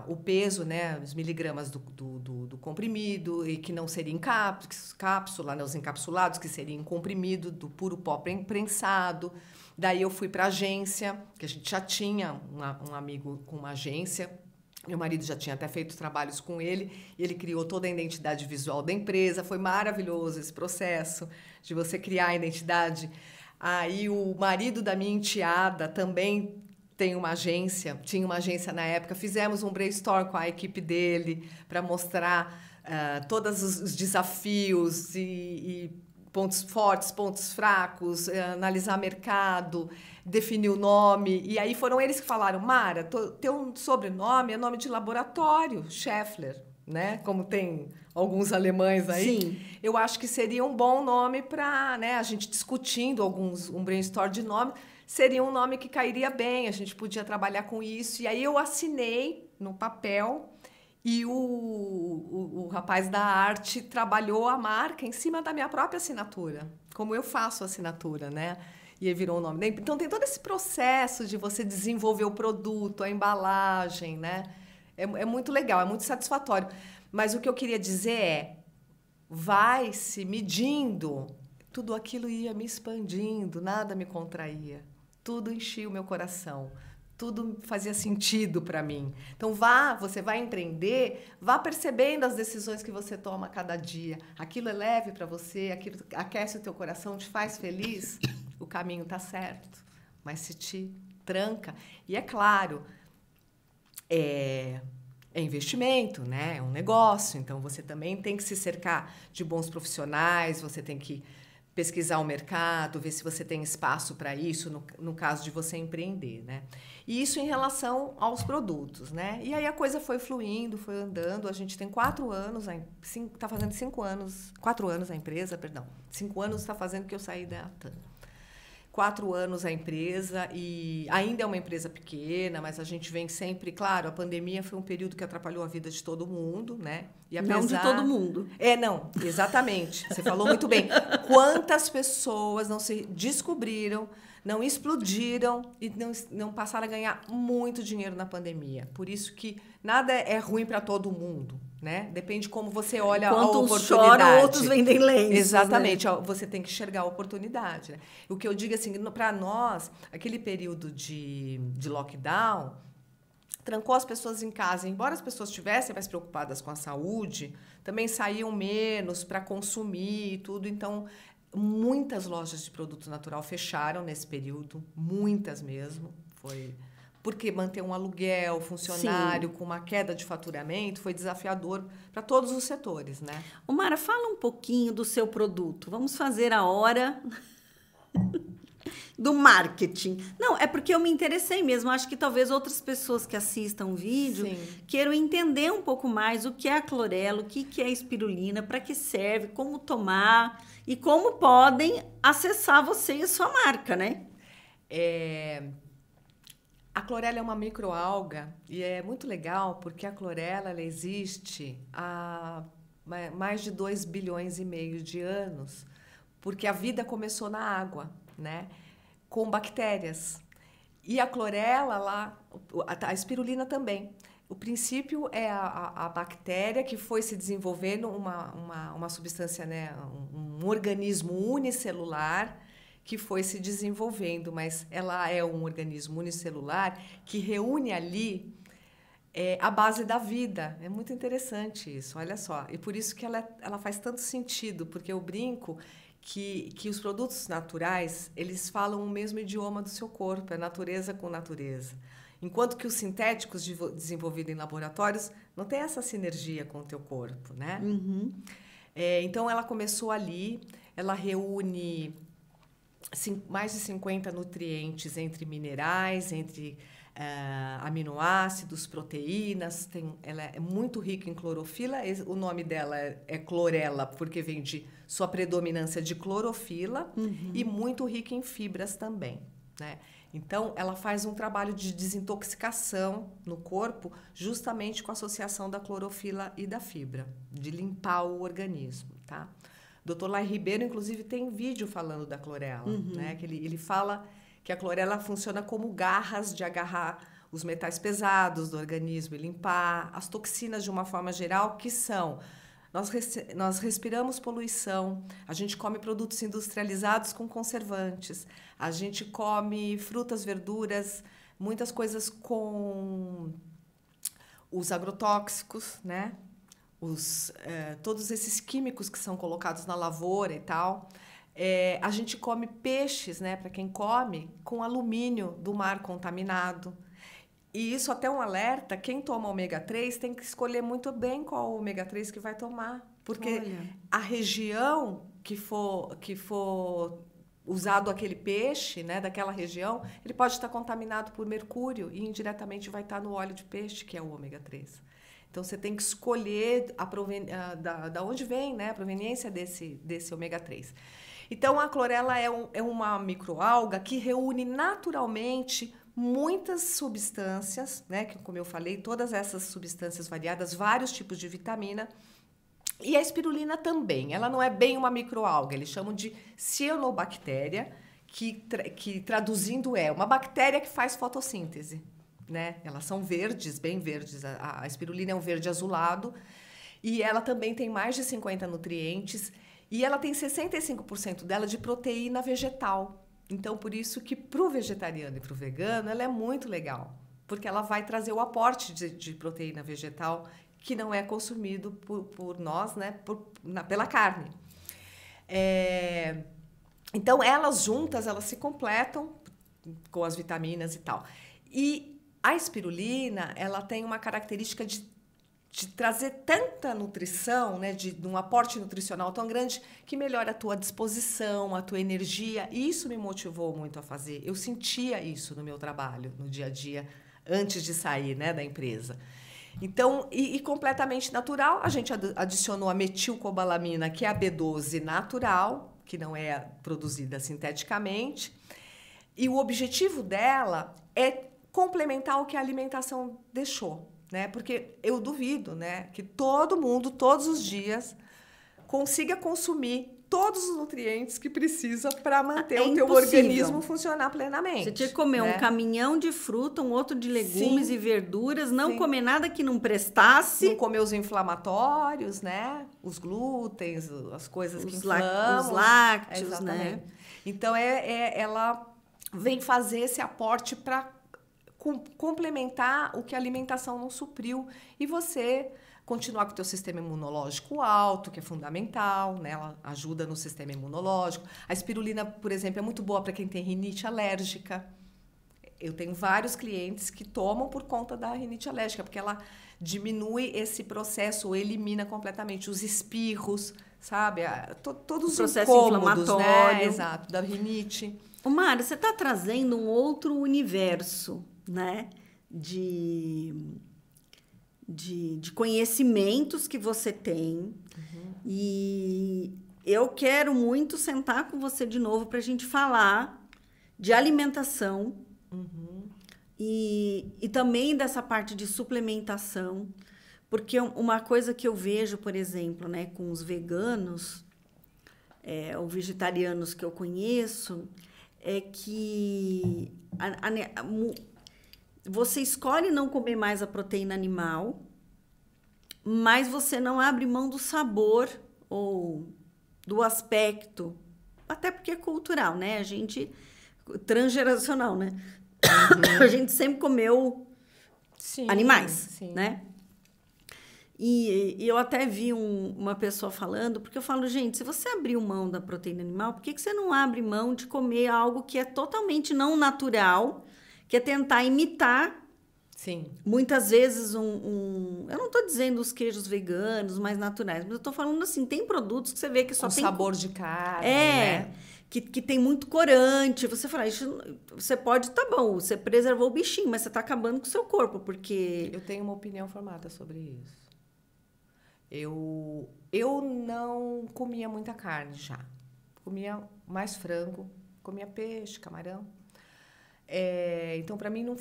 Speaker 2: o peso, né, os miligramas do comprimido, e que não seria em cápsula, né, os encapsulados, que seria em comprimido, do puro pó prensado. Daí eu fui para a agência, que a gente já tinha um amigo com uma agência. Meu marido já tinha até feito trabalhos com ele, e ele criou toda a identidade visual da empresa. Foi maravilhoso esse processo de você criar a identidade. Aí o marido da minha enteada também tinha uma agência na época. Fizemos um brainstorm com a equipe dele para mostrar todos os desafios e pontos fortes, pontos fracos, analisar mercado, definir o nome. E aí foram eles que falaram, Mara, teu sobrenome é nome de laboratório, Scheffler, né? Como tem alguns alemães aí.
Speaker 1: Sim.
Speaker 2: Eu acho que seria um bom nome para, né, a gente discutindo um brainstorm de nome, seria um nome que cairia bem, a gente podia trabalhar com isso. E aí eu assinei no papel e o rapaz da arte trabalhou a marca em cima da minha própria assinatura, como eu faço a assinatura, né? E aí virou o nome. Então tem todo esse processo de você desenvolver o produto, a embalagem, né? É muito legal, é muito satisfatório. Mas o que eu queria dizer vai se medindo, tudo aquilo ia me expandindo, nada me contraía, tudo enchia o meu coração. Tudo fazia sentido para mim. Então, você vai empreender, vá percebendo as decisões que você toma a cada dia. Aquilo é leve para você, aquilo aquece o teu coração, te faz feliz, o caminho está certo. Mas se te tranca... E é claro, é investimento, né? É um negócio, então você também tem que se cercar de bons profissionais, você tem que pesquisar o mercado, ver se você tem espaço para isso, no caso de você empreender, né? E isso em relação aos produtos, né? E aí a coisa foi fluindo, foi andando. A gente tem 4 anos, está fazendo 5 anos, 4 anos a empresa, perdão. 5 anos está fazendo que eu saí da TAM. 4 anos a empresa, e ainda é uma empresa pequena, mas a gente vem sempre... Claro, a pandemia foi um período que atrapalhou a vida de todo mundo, né? E
Speaker 1: não de todo mundo.
Speaker 2: Não, exatamente. Você falou muito bem. Quantas pessoas não se descobriram, não explodiram e não passaram a ganhar muito dinheiro na pandemia. Por isso que nada é ruim para todo mundo, né? Depende como você olha a oportunidade.
Speaker 1: Uns choram, outros vendem lenços.
Speaker 2: Exatamente.
Speaker 1: Né?
Speaker 2: Você tem que enxergar a oportunidade. Né? O que eu digo assim, para nós, aquele período de lockdown trancou as pessoas em casa. Embora as pessoas estivessem mais preocupadas com a saúde, também saíam menos para consumir e tudo. Então, muitas lojas de produto natural fecharam nesse período, muitas mesmo. Foi porque manter um aluguel, funcionário, com uma queda de faturamento, foi desafiador para todos os setores, né?
Speaker 1: Mara, fala um pouquinho do seu produto. Vamos fazer a hora do marketing. Não, é porque eu me interessei mesmo. Acho que talvez outras pessoas que assistam o vídeo queiram entender um pouco mais o que é a clorela, o que é a espirulina, para que serve, como tomar e como podem acessar você e a sua marca, né?
Speaker 2: A clorela é uma microalga e é muito legal porque a clorela ela existe há mais de 2,5 bilhões de anos, porque a vida começou na água, né? Com bactérias. E a clorela, a espirulina também. O princípio é a bactéria que foi se desenvolvendo uma substância, né? Um organismo unicelular que foi se desenvolvendo, mas ela é um organismo unicelular que reúne ali a base da vida. É muito interessante isso, olha só. E por isso que ela faz tanto sentido, porque eu brinco que os produtos naturais, eles falam o mesmo idioma do seu corpo, é natureza com natureza. Enquanto que os sintéticos desenvolvidos em laboratórios não têm essa sinergia com o teu corpo, né?
Speaker 1: Uhum.
Speaker 2: Então, ela começou ali, ela reúne mais de 50 nutrientes entre minerais, entre aminoácidos, proteínas. Ela é muito rica em clorofila. O nome dela é clorela porque vem de sua predominância de clorofila e muito rica em fibras também, né? Então, ela faz um trabalho de desintoxicação no corpo justamente com a associação da clorofila e da fibra, de limpar o organismo, tá? Dr. Lai Ribeiro, inclusive, tem vídeo falando da clorela, né? Que ele fala que a clorela funciona como garras de agarrar os metais pesados do organismo e limpar as toxinas de uma forma geral, que são... Nós respiramos poluição, a gente come produtos industrializados com conservantes, a gente come frutas, verduras, muitas coisas com os agrotóxicos, né? Todos esses químicos que são colocados na lavoura e tal. A gente come peixes, né, para quem come, com alumínio do mar contaminado. E isso até um alerta, quem toma ômega 3 tem que escolher muito bem qual ômega 3 que vai tomar. Porque a região que for usado aquele peixe, né, daquela região, ele pode estar contaminado por mercúrio e indiretamente vai estar no óleo de peixe, que é o ômega 3. Então, você tem que escolher da onde vem, né, a proveniência desse ômega 3. Então, a clorela é uma microalga que reúne naturalmente muitas substâncias, né, que, como eu falei, todas essas substâncias variadas, vários tipos de vitamina. E a espirulina também. Ela não é bem uma microalga, eles chamam de cianobactéria, que traduzindo é uma bactéria que faz fotossíntese. Né? Elas são verdes, bem verdes. A espirulina é um verde azulado e ela também tem mais de 50 nutrientes e ela tem 65% dela de proteína vegetal. Então, por isso que para o vegetariano e para o vegano ela é muito legal, porque ela vai trazer o aporte de proteína vegetal que não é consumido por nós, né? Pela carne. Então, elas juntas, elas se completam com as vitaminas e tal. E a espirulina, ela tem uma característica de trazer tanta nutrição, né, de um aporte nutricional tão grande, que melhora a tua disposição, a tua energia. E isso me motivou muito a fazer. Eu sentia isso no meu trabalho, no dia a dia, antes de sair, né, da empresa. Então, e completamente natural, a gente adicionou a metilcobalamina, que é a B12 natural, que não é produzida sinteticamente. E o objetivo dela é complementar o que a alimentação deixou. né? Porque eu duvido, né, que todo mundo, todos os dias, consiga consumir todos os nutrientes que precisa para manter o teu organismo funcionar plenamente.
Speaker 1: Você tinha que comer um caminhão de fruta, um outro de legumes e verduras, não comer nada que não prestasse.
Speaker 2: Não comer os inflamatórios, né? Os glútens, as coisas que inflamam.
Speaker 1: Os lácteos, né?
Speaker 2: Então, ela vem fazer esse aporte para complementar o que a alimentação não supriu e você continuar com o teu sistema imunológico alto, que é fundamental, né? Ela ajuda no sistema imunológico. A espirulina, por exemplo, é muito boa para quem tem rinite alérgica. Eu tenho vários clientes que tomam por conta da rinite alérgica, porque ela diminui esse processo, ou elimina completamente os espirros, sabe? Todos os incômodos, né? Exato, da rinite.
Speaker 1: Mara, você está trazendo um outro universo, né? De conhecimentos que você tem. E eu quero muito sentar com você de novo para a gente falar de alimentação e também dessa parte de suplementação, porque uma coisa que eu vejo, por exemplo, né, com os veganos ou vegetarianos que eu conheço, é que você escolhe não comer mais a proteína animal, mas você não abre mão do sabor ou do aspecto, até porque é cultural, né? A gente, transgeracional, né? A gente sempre comeu animais, né? E eu até vi uma pessoa falando, porque eu falo, gente, se você abriu mão da proteína animal, por que você não abre mão de comer algo que é totalmente não natural, que é tentar imitar?
Speaker 2: Sim.
Speaker 1: Muitas vezes eu não estou dizendo os queijos veganos mais naturais, mas eu estou falando assim, tem produtos que você vê que só tem
Speaker 2: sabor de carne, né?
Speaker 1: Que tem muito corante. Você fala, isso, você pode, tá bom, você preservou o bichinho, mas você está acabando com o seu corpo, porque...
Speaker 2: Eu tenho uma opinião formada sobre isso. Eu não comia muita carne já. Comia mais frango, comia peixe, camarão. Então, para mim, não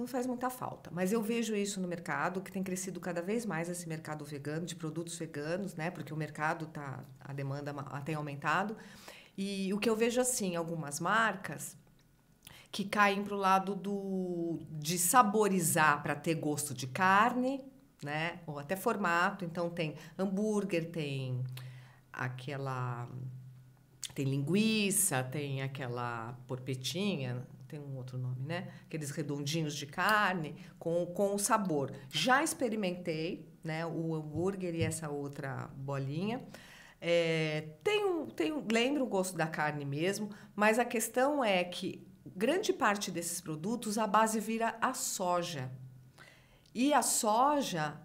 Speaker 2: faz muita falta. Mas eu vejo isso no mercado, que tem crescido cada vez mais esse mercado vegano, de produtos veganos, né? Porque o mercado a demanda tem aumentado. E o que eu vejo, assim, algumas marcas que caem para o lado de saborizar para ter gosto de carne, né? Ou até formato. Então, tem hambúrguer, tem linguiça, tem aquela porpetinha, tem um outro nome, né? Aqueles redondinhos de carne com o sabor. Já experimentei, né? O hambúrguer e essa outra bolinha. Lembra o gosto da carne mesmo, mas a questão é que grande parte desses produtos, a base vira a soja. E a soja,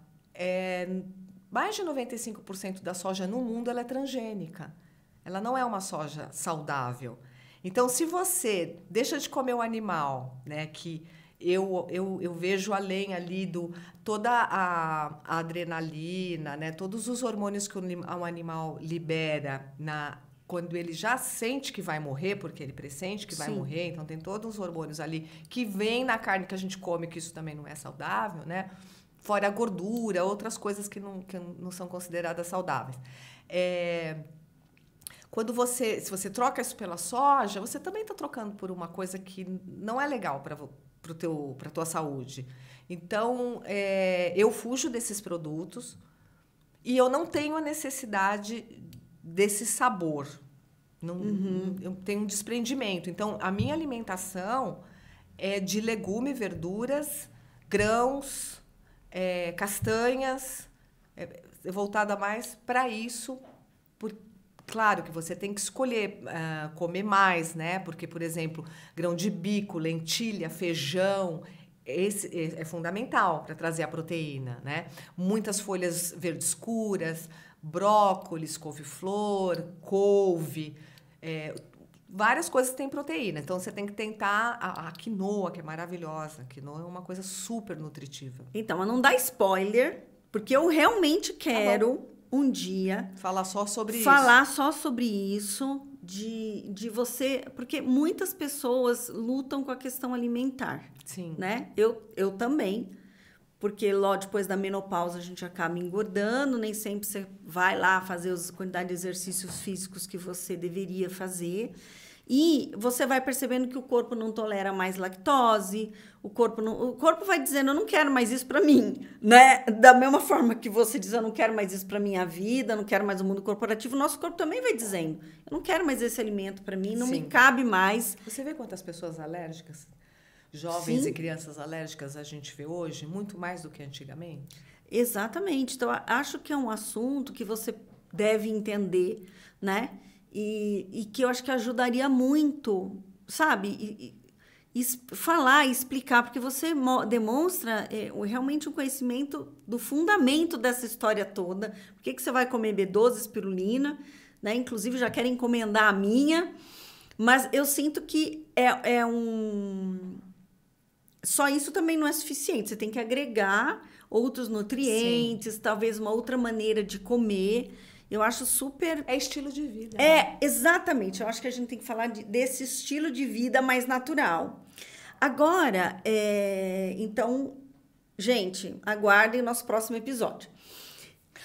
Speaker 2: mais de 95% da soja no mundo ela é transgênica. Ela não é uma soja saudável. Então, se você deixa de comer o animal, né, que eu vejo além ali toda a adrenalina, né, todos os hormônios que o animal libera quando ele já sente que vai morrer, porque ele pressente que vai morrer, então tem todos os hormônios ali que vêm na carne que a gente come, que isso também não é saudável, né? Fora a gordura, outras coisas que não são consideradas saudáveis. Se você troca isso pela soja, você também está trocando por uma coisa que não é legal para a tua saúde. Então, eu fujo desses produtos e eu não tenho a necessidade desse sabor. Eu tenho um desprendimento. Então, a minha alimentação é de legume, verduras, grãos, castanhas, voltada mais para isso. Claro que você tem que escolher comer mais, né? Porque, por exemplo, grão de bico, lentilha, feijão, esse é fundamental para trazer a proteína, né? Muitas folhas verdes escuras, brócolis, couve-flor, couve, várias coisas têm proteína. Então, você tem que tentar a quinoa, que é maravilhosa. A quinoa é uma coisa super nutritiva.
Speaker 1: Então, mas não dá spoiler, porque eu realmente quero um dia
Speaker 2: falar só sobre
Speaker 1: isso, de você, porque muitas pessoas lutam com a questão alimentar.
Speaker 2: Sim.
Speaker 1: Né? Eu também, porque logo depois da menopausa a gente acaba engordando, nem sempre você vai lá fazer a quantidade de exercícios físicos que você deveria fazer. E você vai percebendo que o corpo não tolera mais lactose, o corpo vai dizendo, eu não quero mais isso para mim, né? Da mesma forma que você diz, eu não quero mais isso para minha vida, não quero mais o mundo corporativo, o nosso corpo também vai dizendo, eu não quero mais esse alimento para mim, não me cabe mais.
Speaker 2: Você vê quantas pessoas alérgicas, jovens
Speaker 1: Sim.
Speaker 2: e crianças alérgicas a gente vê hoje, muito mais do que antigamente?
Speaker 1: Exatamente. Então, acho que é um assunto que você deve entender, né? E que eu acho que ajudaria muito, sabe? Falar, explicar, porque você demonstra realmente um conhecimento do fundamento dessa história toda. Por que você vai comer B12, espirulina, né? Inclusive, já quero encomendar a minha. Mas eu sinto que só isso também não é suficiente. Você tem que agregar outros nutrientes, talvez uma outra maneira de comer. Eu acho super...
Speaker 2: É estilo de vida.
Speaker 1: Exatamente. Eu acho que a gente tem que falar desse estilo de vida mais natural. Agora, então, gente, aguardem o nosso próximo episódio.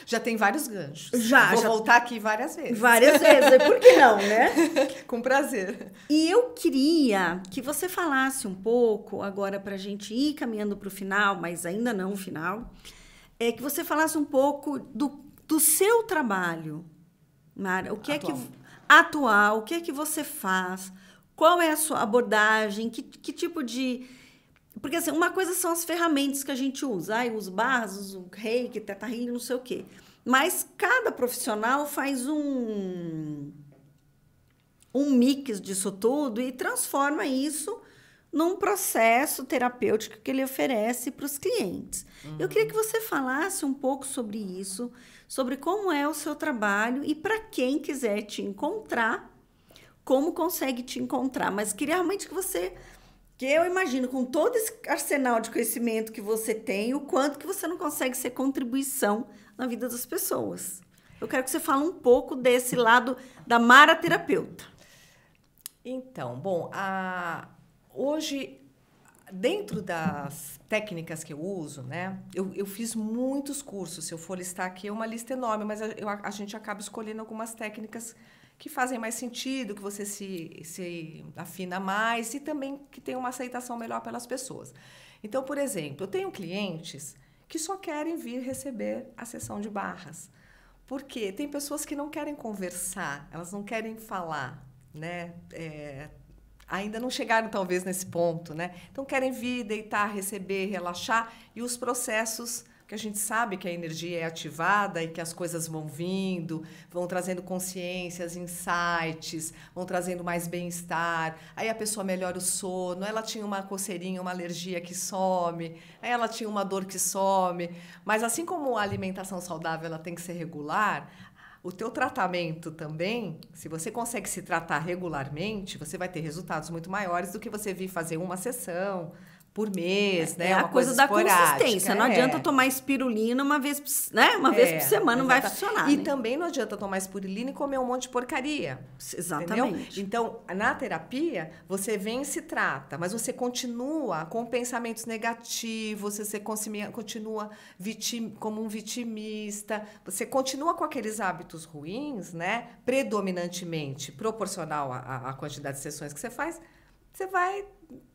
Speaker 2: Já tem vários ganchos.
Speaker 1: Vou
Speaker 2: voltar aqui várias vezes.
Speaker 1: Várias vezes. Por que não, né?
Speaker 2: Com prazer.
Speaker 1: E eu queria que você falasse um pouco, agora para a gente ir caminhando para o final, mas ainda não o final, que você falasse um pouco do seu trabalho, Mara. O que atual, o que é que você faz? Qual é a sua abordagem? Que tipo de... Porque, assim, uma coisa são as ferramentas que a gente usa. Eu uso barras, uso reiki, teta healing, não sei o quê. Mas cada profissional faz um mix disso tudo e transforma isso num processo terapêutico que ele oferece para os clientes. Eu queria que você falasse um pouco sobre isso, sobre como é o seu trabalho e para quem quiser te encontrar, como consegue te encontrar. Mas queria realmente que eu imagino, com todo esse arsenal de conhecimento que você tem, o quanto que você não consegue ser contribuição na vida das pessoas. Eu quero que você fale um pouco desse lado da Mara terapeuta.
Speaker 2: Então, bom, hoje, dentro das técnicas que eu uso, né, eu fiz muitos cursos. Se eu for listar aqui, é uma lista enorme, mas a gente acaba escolhendo algumas técnicas que fazem mais sentido, que você se afina mais e também que tem uma aceitação melhor pelas pessoas. Então, por exemplo, eu tenho clientes que só querem vir receber a sessão de barras. Porque tem pessoas que não querem conversar, elas não querem falar, né? Ainda não chegaram, talvez, nesse ponto, né? Então, querem vir, deitar, receber, relaxar, e os processos que a gente sabe que a energia é ativada e que as coisas vão vindo, vão trazendo consciências, insights, vão trazendo mais bem-estar. Aí a pessoa melhora o sono, ela tinha uma coceirinha, uma alergia que some, aí ela tinha uma dor que some. Mas assim como a alimentação saudável ela tem que ser regular, o teu tratamento também, se você consegue se tratar regularmente, você vai ter resultados muito maiores do que você vir fazer uma sessão por mês, né?
Speaker 1: Uma coisa da consistência. Não adianta tomar espirulina uma vez, né? Uma vez por semana, não vai funcionar.
Speaker 2: E
Speaker 1: né?
Speaker 2: também não adianta tomar espirulina e comer um monte de porcaria.
Speaker 1: Exatamente.
Speaker 2: Entendeu? Então, na terapia, você vem e se trata, mas você continua com pensamentos negativos, você continua como um vitimista, você continua com aqueles hábitos ruins, né? Predominantemente proporcional à quantidade de sessões que você faz, você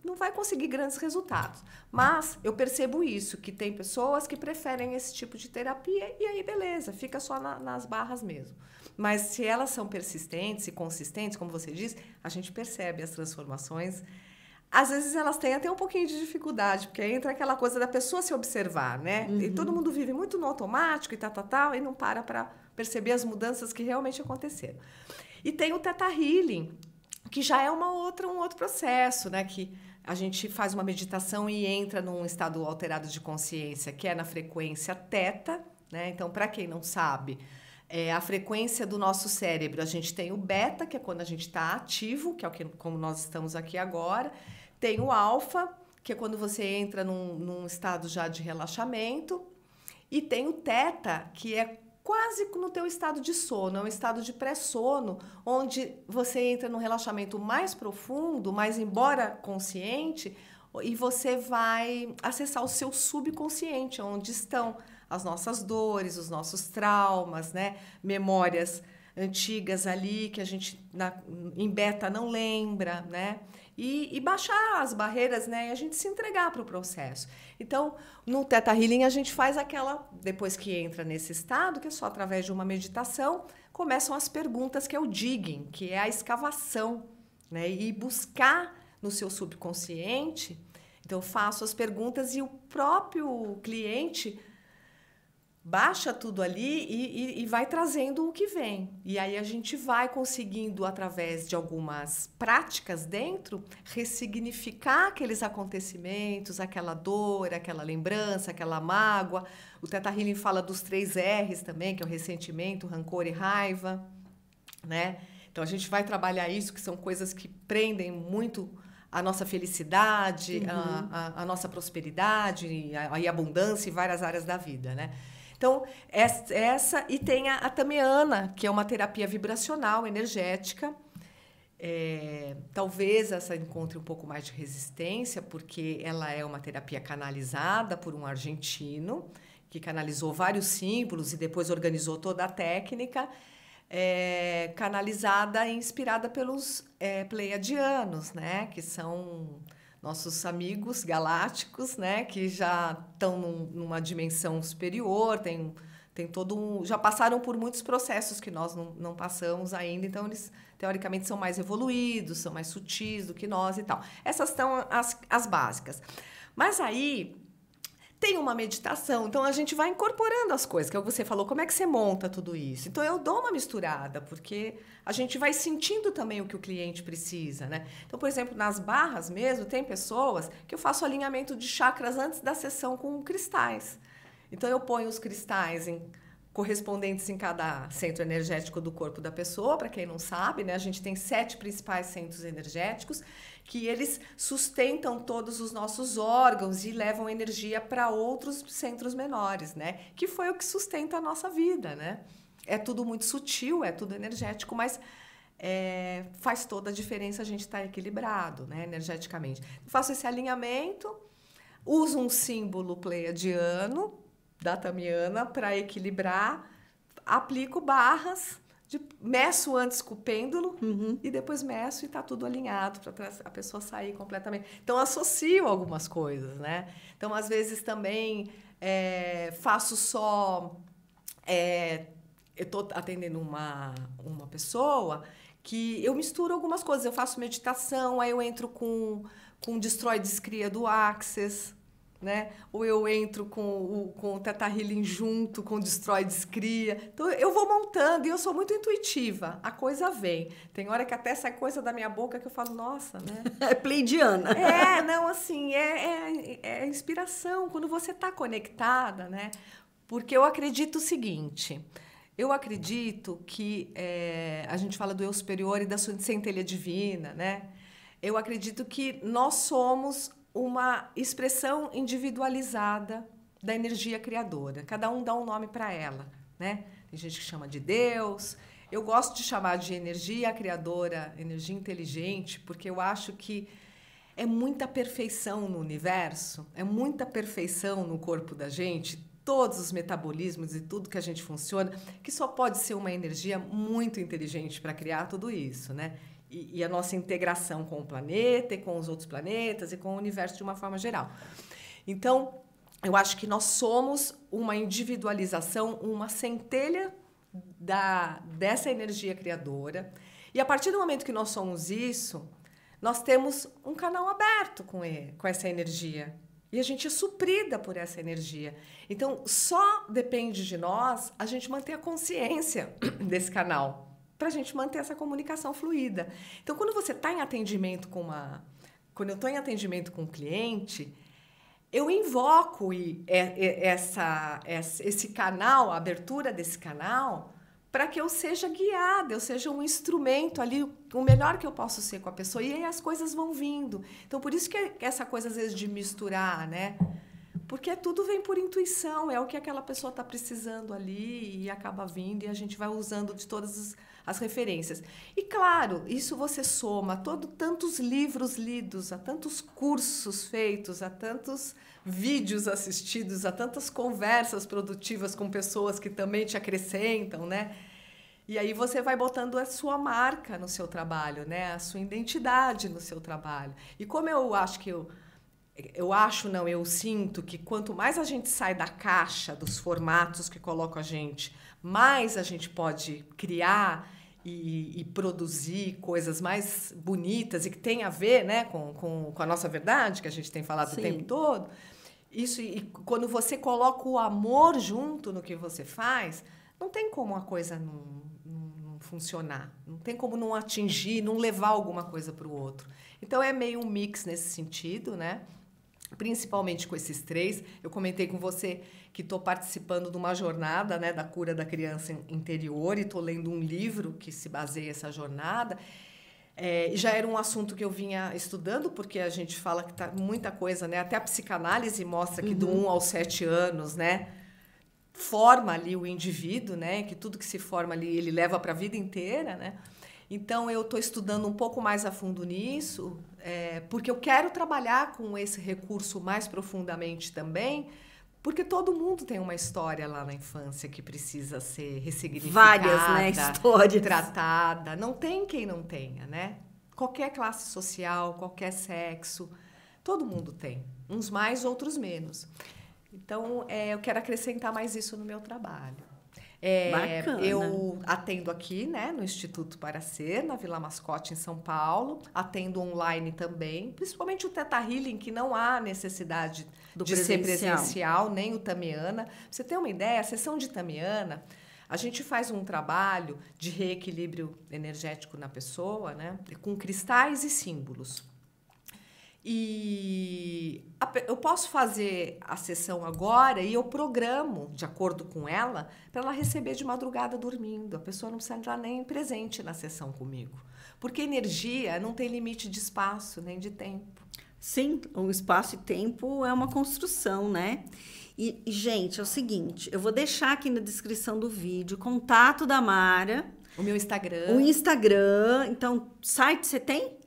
Speaker 2: não vai conseguir grandes resultados. Mas eu percebo isso, que tem pessoas que preferem esse tipo de terapia e aí beleza, fica só nas barras mesmo. Mas se elas são persistentes e consistentes, como você diz, a gente percebe as transformações. Às vezes elas têm até um pouquinho de dificuldade, porque entra aquela coisa da pessoa se observar, né? E todo mundo vive muito no automático e não para perceber as mudanças que realmente aconteceram. E tem o Theta Healing, que já é um outro processo, né? Que a gente faz uma meditação e entra num estado alterado de consciência, que é na frequência Theta, né? Então, para quem não sabe, a frequência do nosso cérebro, a gente tem o beta, que é quando a gente está ativo, que é como nós estamos aqui agora. Tem o alfa, que é quando você entra num estado já de relaxamento. E tem o teta, que é quase no teu estado de sono, é um estado de pré-sono, onde você entra num relaxamento mais profundo, mas embora consciente, e você vai acessar o seu subconsciente, onde estão as nossas dores, os nossos traumas, né? Memórias antigas ali que a gente em beta não lembra, né? E baixar as barreiras, né? E a gente se entregar para o processo. Então, no Theta Healing, a gente faz aquela, depois que entra nesse estado, que é só através de uma meditação, começam as perguntas, que é o digging, que é a escavação, né? E buscar no seu subconsciente. Então, eu faço as perguntas e o próprio cliente baixa tudo ali e vai trazendo o que vem. E aí a gente vai conseguindo, através de algumas práticas dentro, ressignificar aqueles acontecimentos, aquela dor, aquela lembrança, aquela mágoa. O Theta Healing fala dos 3 R's também, que é o ressentimento, rancor e raiva, né? Então a gente vai trabalhar isso, que são coisas que prendem muito a nossa felicidade, a nossa prosperidade, a abundância em várias áreas da vida, né? Então, essa e tem a Tamiana, que é uma terapia vibracional, energética. Talvez essa encontre um pouco mais de resistência, porque ela é uma terapia canalizada por um argentino, que canalizou vários símbolos e depois organizou toda a técnica, canalizada e inspirada pelos pleiadianos, né? Que são nossos amigos galácticos, né, que já estão numa dimensão superior, tem todo já passaram por muitos processos que nós não passamos ainda, então eles teoricamente são mais evoluídos, são mais sutis do que nós e tal. Essas são as básicas. Mas aí tem uma meditação, então a gente vai incorporando as coisas, que você falou, como é que você monta tudo isso? Então eu dou uma misturada, porque a gente vai sentindo também o que o cliente precisa, né? Então, por exemplo, nas barras mesmo, tem pessoas que eu faço alinhamento de chakras antes da sessão com cristais. Então eu ponho os cristais correspondentes em cada centro energético do corpo da pessoa, para quem não sabe, né? A gente tem 7 principais centros energéticos, que eles sustentam todos os nossos órgãos e levam energia para outros centros menores, né? Que foi o que sustenta a nossa vida, né? É tudo muito sutil, é tudo energético, mas faz toda a diferença a gente estar equilibrado, né? Energeticamente. Eu faço esse alinhamento, uso um símbolo pleiadiano da Tamiana para equilibrar, aplico barras, meço antes com o pêndulo e depois meço e está tudo alinhado para a pessoa sair completamente. Então, associo algumas coisas, né? Então, às vezes também faço só... eu estou atendendo uma pessoa que eu misturo algumas coisas. Eu faço meditação, aí eu entro com Destrói Descria do Access, né? Ou eu entro com o Theta Healing junto com Destrói Descria. Então, eu vou montando e eu sou muito intuitiva. A coisa vem. Tem hora que até sai coisa da minha boca que eu falo, nossa, né?
Speaker 1: É pleidiana.
Speaker 2: Não, assim, é inspiração. Quando você está conectada, né? Porque eu acredito o seguinte... Eu acredito que a gente fala do eu superior e da sua centelha divina, né? Eu acredito que nós somos uma expressão individualizada da energia criadora. Cada um dá um nome para ela, né? Tem gente que chama de Deus. Eu gosto de chamar de energia criadora, energia inteligente, porque eu acho que é muita perfeição no universo, é muita perfeição no corpo da gente, todos os metabolismos e tudo que a gente funciona, que só pode ser uma energia muito inteligente para criar tudo isso, né? E a nossa integração com o planeta e com os outros planetas e com o universo de uma forma geral. Então, eu acho que nós somos uma individualização, uma centelha dessa energia criadora. E a partir do momento que nós somos isso, nós temos um canal aberto com essa energia. E a gente é suprida por essa energia. Então, só depende de nós a gente manter a consciência desse canal, para a gente manter essa comunicação fluida. Então, quando você está em atendimento quando eu estou em atendimento com um cliente, eu invoco esse canal, a abertura desse canal, para que eu seja guiada, eu seja um instrumento ali, o melhor que eu posso ser com a pessoa, e aí as coisas vão vindo. Então, por isso que essa coisa, às vezes, de misturar, né? Porque tudo vem por intuição, é o que aquela pessoa está precisando ali e acaba vindo, e a gente vai usando de todas as referências. E, claro, isso você soma tantos livros lidos, a tantos cursos feitos, a tantos vídeos assistidos, a tantas conversas produtivas com pessoas que também te acrescentam, né? E aí você vai botando a sua marca no seu trabalho, né? A sua identidade no seu trabalho. E como eu acho que eu sinto que quanto mais a gente sai da caixa, dos formatos que colocam a gente, mais a gente pode criar e produzir coisas mais bonitas e que tem a ver, né, com a nossa verdade, que a gente tem falado o tempo todo. Isso, e quando você coloca o amor junto no que você faz, não tem como a coisa não funcionar. Não tem como não atingir, não levar alguma coisa para o outro. Então, é meio um mix nesse sentido, né? Principalmente com esses 3. Eu comentei com você que estou participando de uma jornada, né, da cura da criança interior e estou lendo um livro que se baseia nessa jornada. E já era um assunto que eu vinha estudando, porque a gente fala que tá muita coisa, né? Até a psicanálise mostra que do 1 aos 7 anos, né, forma ali o indivíduo, né? Que tudo que se forma ali ele leva para a vida inteira, né? Então eu estou estudando um pouco mais a fundo nisso, porque eu quero trabalhar com esse recurso mais profundamente também, porque todo mundo tem uma história lá na infância que precisa ser ressignificada,
Speaker 1: várias, né, histórias,
Speaker 2: tratada. Não tem quem não tenha, né? Qualquer classe social, qualquer sexo, todo mundo tem, uns mais, outros menos. Então, eu quero acrescentar mais isso no meu trabalho.
Speaker 1: Bacana.
Speaker 2: Eu atendo aqui, né, no Instituto Para Ser, na Vila Mascote, em São Paulo. Atendo online também, principalmente o Theta Healing, que não há necessidade de ser presencial, nem o Tamiana. Pra você ter uma ideia, a sessão de Tamiana, a gente faz um trabalho de reequilíbrio energético na pessoa, né, com cristais e símbolos. E eu posso fazer a sessão agora e eu programo, de acordo com ela, para ela receber de madrugada dormindo. A pessoa não precisa entrar nem presente na sessão comigo. Porque energia não tem limite de espaço nem de tempo.
Speaker 1: Sim, o espaço e tempo é uma construção, né? E, gente, é o seguinte, eu vou deixar aqui na descrição do vídeo o contato da Mara.
Speaker 2: O meu Instagram.
Speaker 1: O Instagram. Então, site você tem?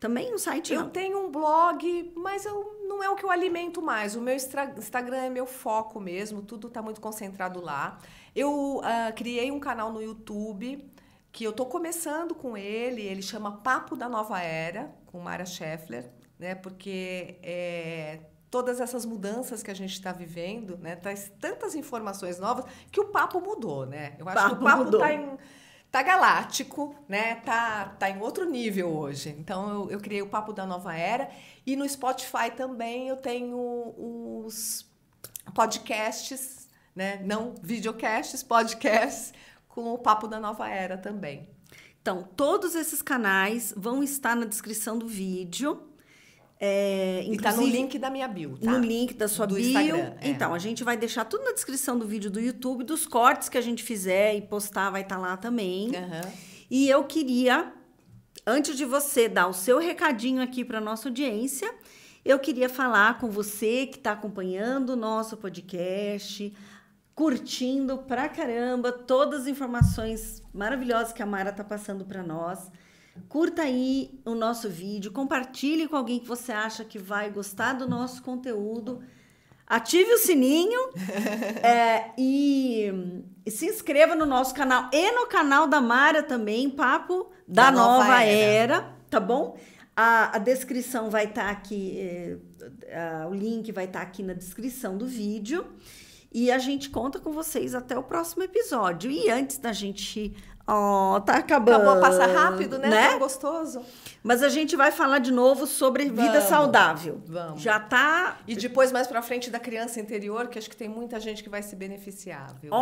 Speaker 1: Também um site não?
Speaker 2: Eu tenho um blog, mas não é o que eu alimento mais. O meu Instagram é meu foco mesmo, tudo está muito concentrado lá. Eu criei um canal no YouTube, que eu estou começando com ele chama Papo da Nova Era, com Mara Scheffler, né? Porque todas essas mudanças que a gente está vivendo, né? Traz tantas informações novas que o papo mudou, né? Eu acho que o papo tá galáctico, né? Tá em outro nível hoje. Então, eu criei o Papo da Nova Era. E no Spotify também eu tenho os podcasts, né? Não videocasts, podcasts, com o Papo da Nova Era também.
Speaker 1: Então, todos esses canais vão estar na descrição do vídeo.
Speaker 2: E tá no link da minha bio, tá?
Speaker 1: No link da sua bio.
Speaker 2: Instagram,
Speaker 1: Então, a gente vai deixar tudo na descrição do vídeo do YouTube, dos cortes que a gente fizer e postar, vai estar lá também. E eu queria, antes de você dar o seu recadinho aqui para nossa audiência, eu queria falar com você que está acompanhando o nosso podcast, curtindo pra caramba todas as informações maravilhosas que a Mara está passando para nós. Curta aí o nosso vídeo, compartilhe com alguém que você acha que vai gostar do nosso conteúdo, ative o sininho e se inscreva no nosso canal e no canal da Mara também, Papo da Nova Era, tá bom? A descrição vai estar aqui, o link vai estar aqui na descrição do vídeo e a gente conta com vocês até o próximo episódio. E antes da gente... tá acabando.
Speaker 2: Acabou, passa rápido, né? Tão gostoso.
Speaker 1: Mas a gente vai falar de novo sobre vida saudável.
Speaker 2: Vamos.
Speaker 1: Já tá...
Speaker 2: E depois, mais pra frente, da criança interior, que acho que tem muita gente que vai se beneficiar, viu?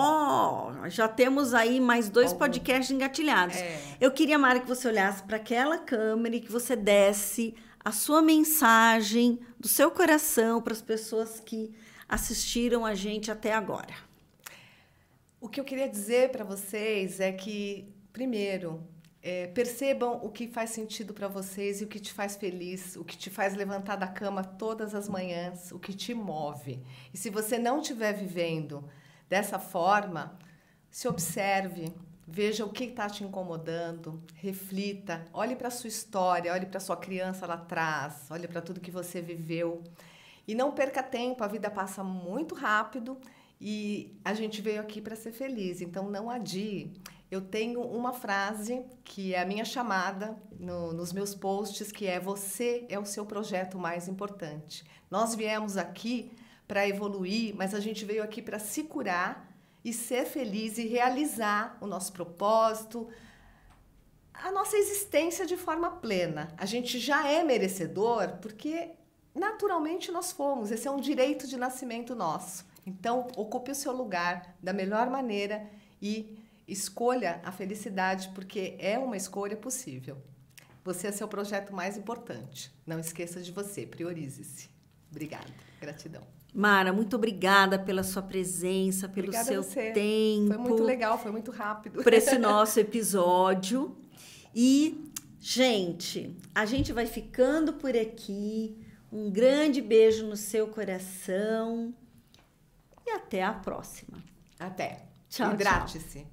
Speaker 1: Já temos aí mais 2 podcasts engatilhados. Eu queria, Mara, que você olhasse para aquela câmera e que você desse a sua mensagem do seu coração para as pessoas que assistiram a gente até agora.
Speaker 2: O que eu queria dizer para vocês é que, primeiro, percebam o que faz sentido para vocês e o que te faz feliz, o que te faz levantar da cama todas as manhãs, o que te move. E se você não estiver vivendo dessa forma, se observe, Veja o que está te incomodando, reflita, olhe para a sua história, olhe para a sua criança lá atrás, olhe para tudo que você viveu. E não perca tempo, a vida passa muito rápido e a gente veio aqui para ser feliz, então não adie. Eu tenho uma frase que é a minha chamada nos meus posts, que é: você é o seu projeto mais importante. Nós viemos aqui para evoluir, mas a gente veio aqui para se curar e ser feliz e realizar o nosso propósito, a nossa existência de forma plena. A gente já é merecedor porque naturalmente nós fomos, esse é um direito de nascimento nosso. Então, ocupe o seu lugar da melhor maneira e escolha a felicidade, porque é uma escolha possível. Você é seu projeto mais importante. Não esqueça de você, priorize-se. Obrigada, gratidão.
Speaker 1: Mara, muito obrigada pela sua presença, pelo
Speaker 2: Obrigada
Speaker 1: seu
Speaker 2: a você.
Speaker 1: tempo.
Speaker 2: Foi muito legal, foi muito rápido.
Speaker 1: Por esse nosso episódio. E, gente, a gente vai ficando por aqui. Um grande beijo no seu coração. E até a próxima.
Speaker 2: Até.
Speaker 1: Tchau,
Speaker 2: Hidrate-se.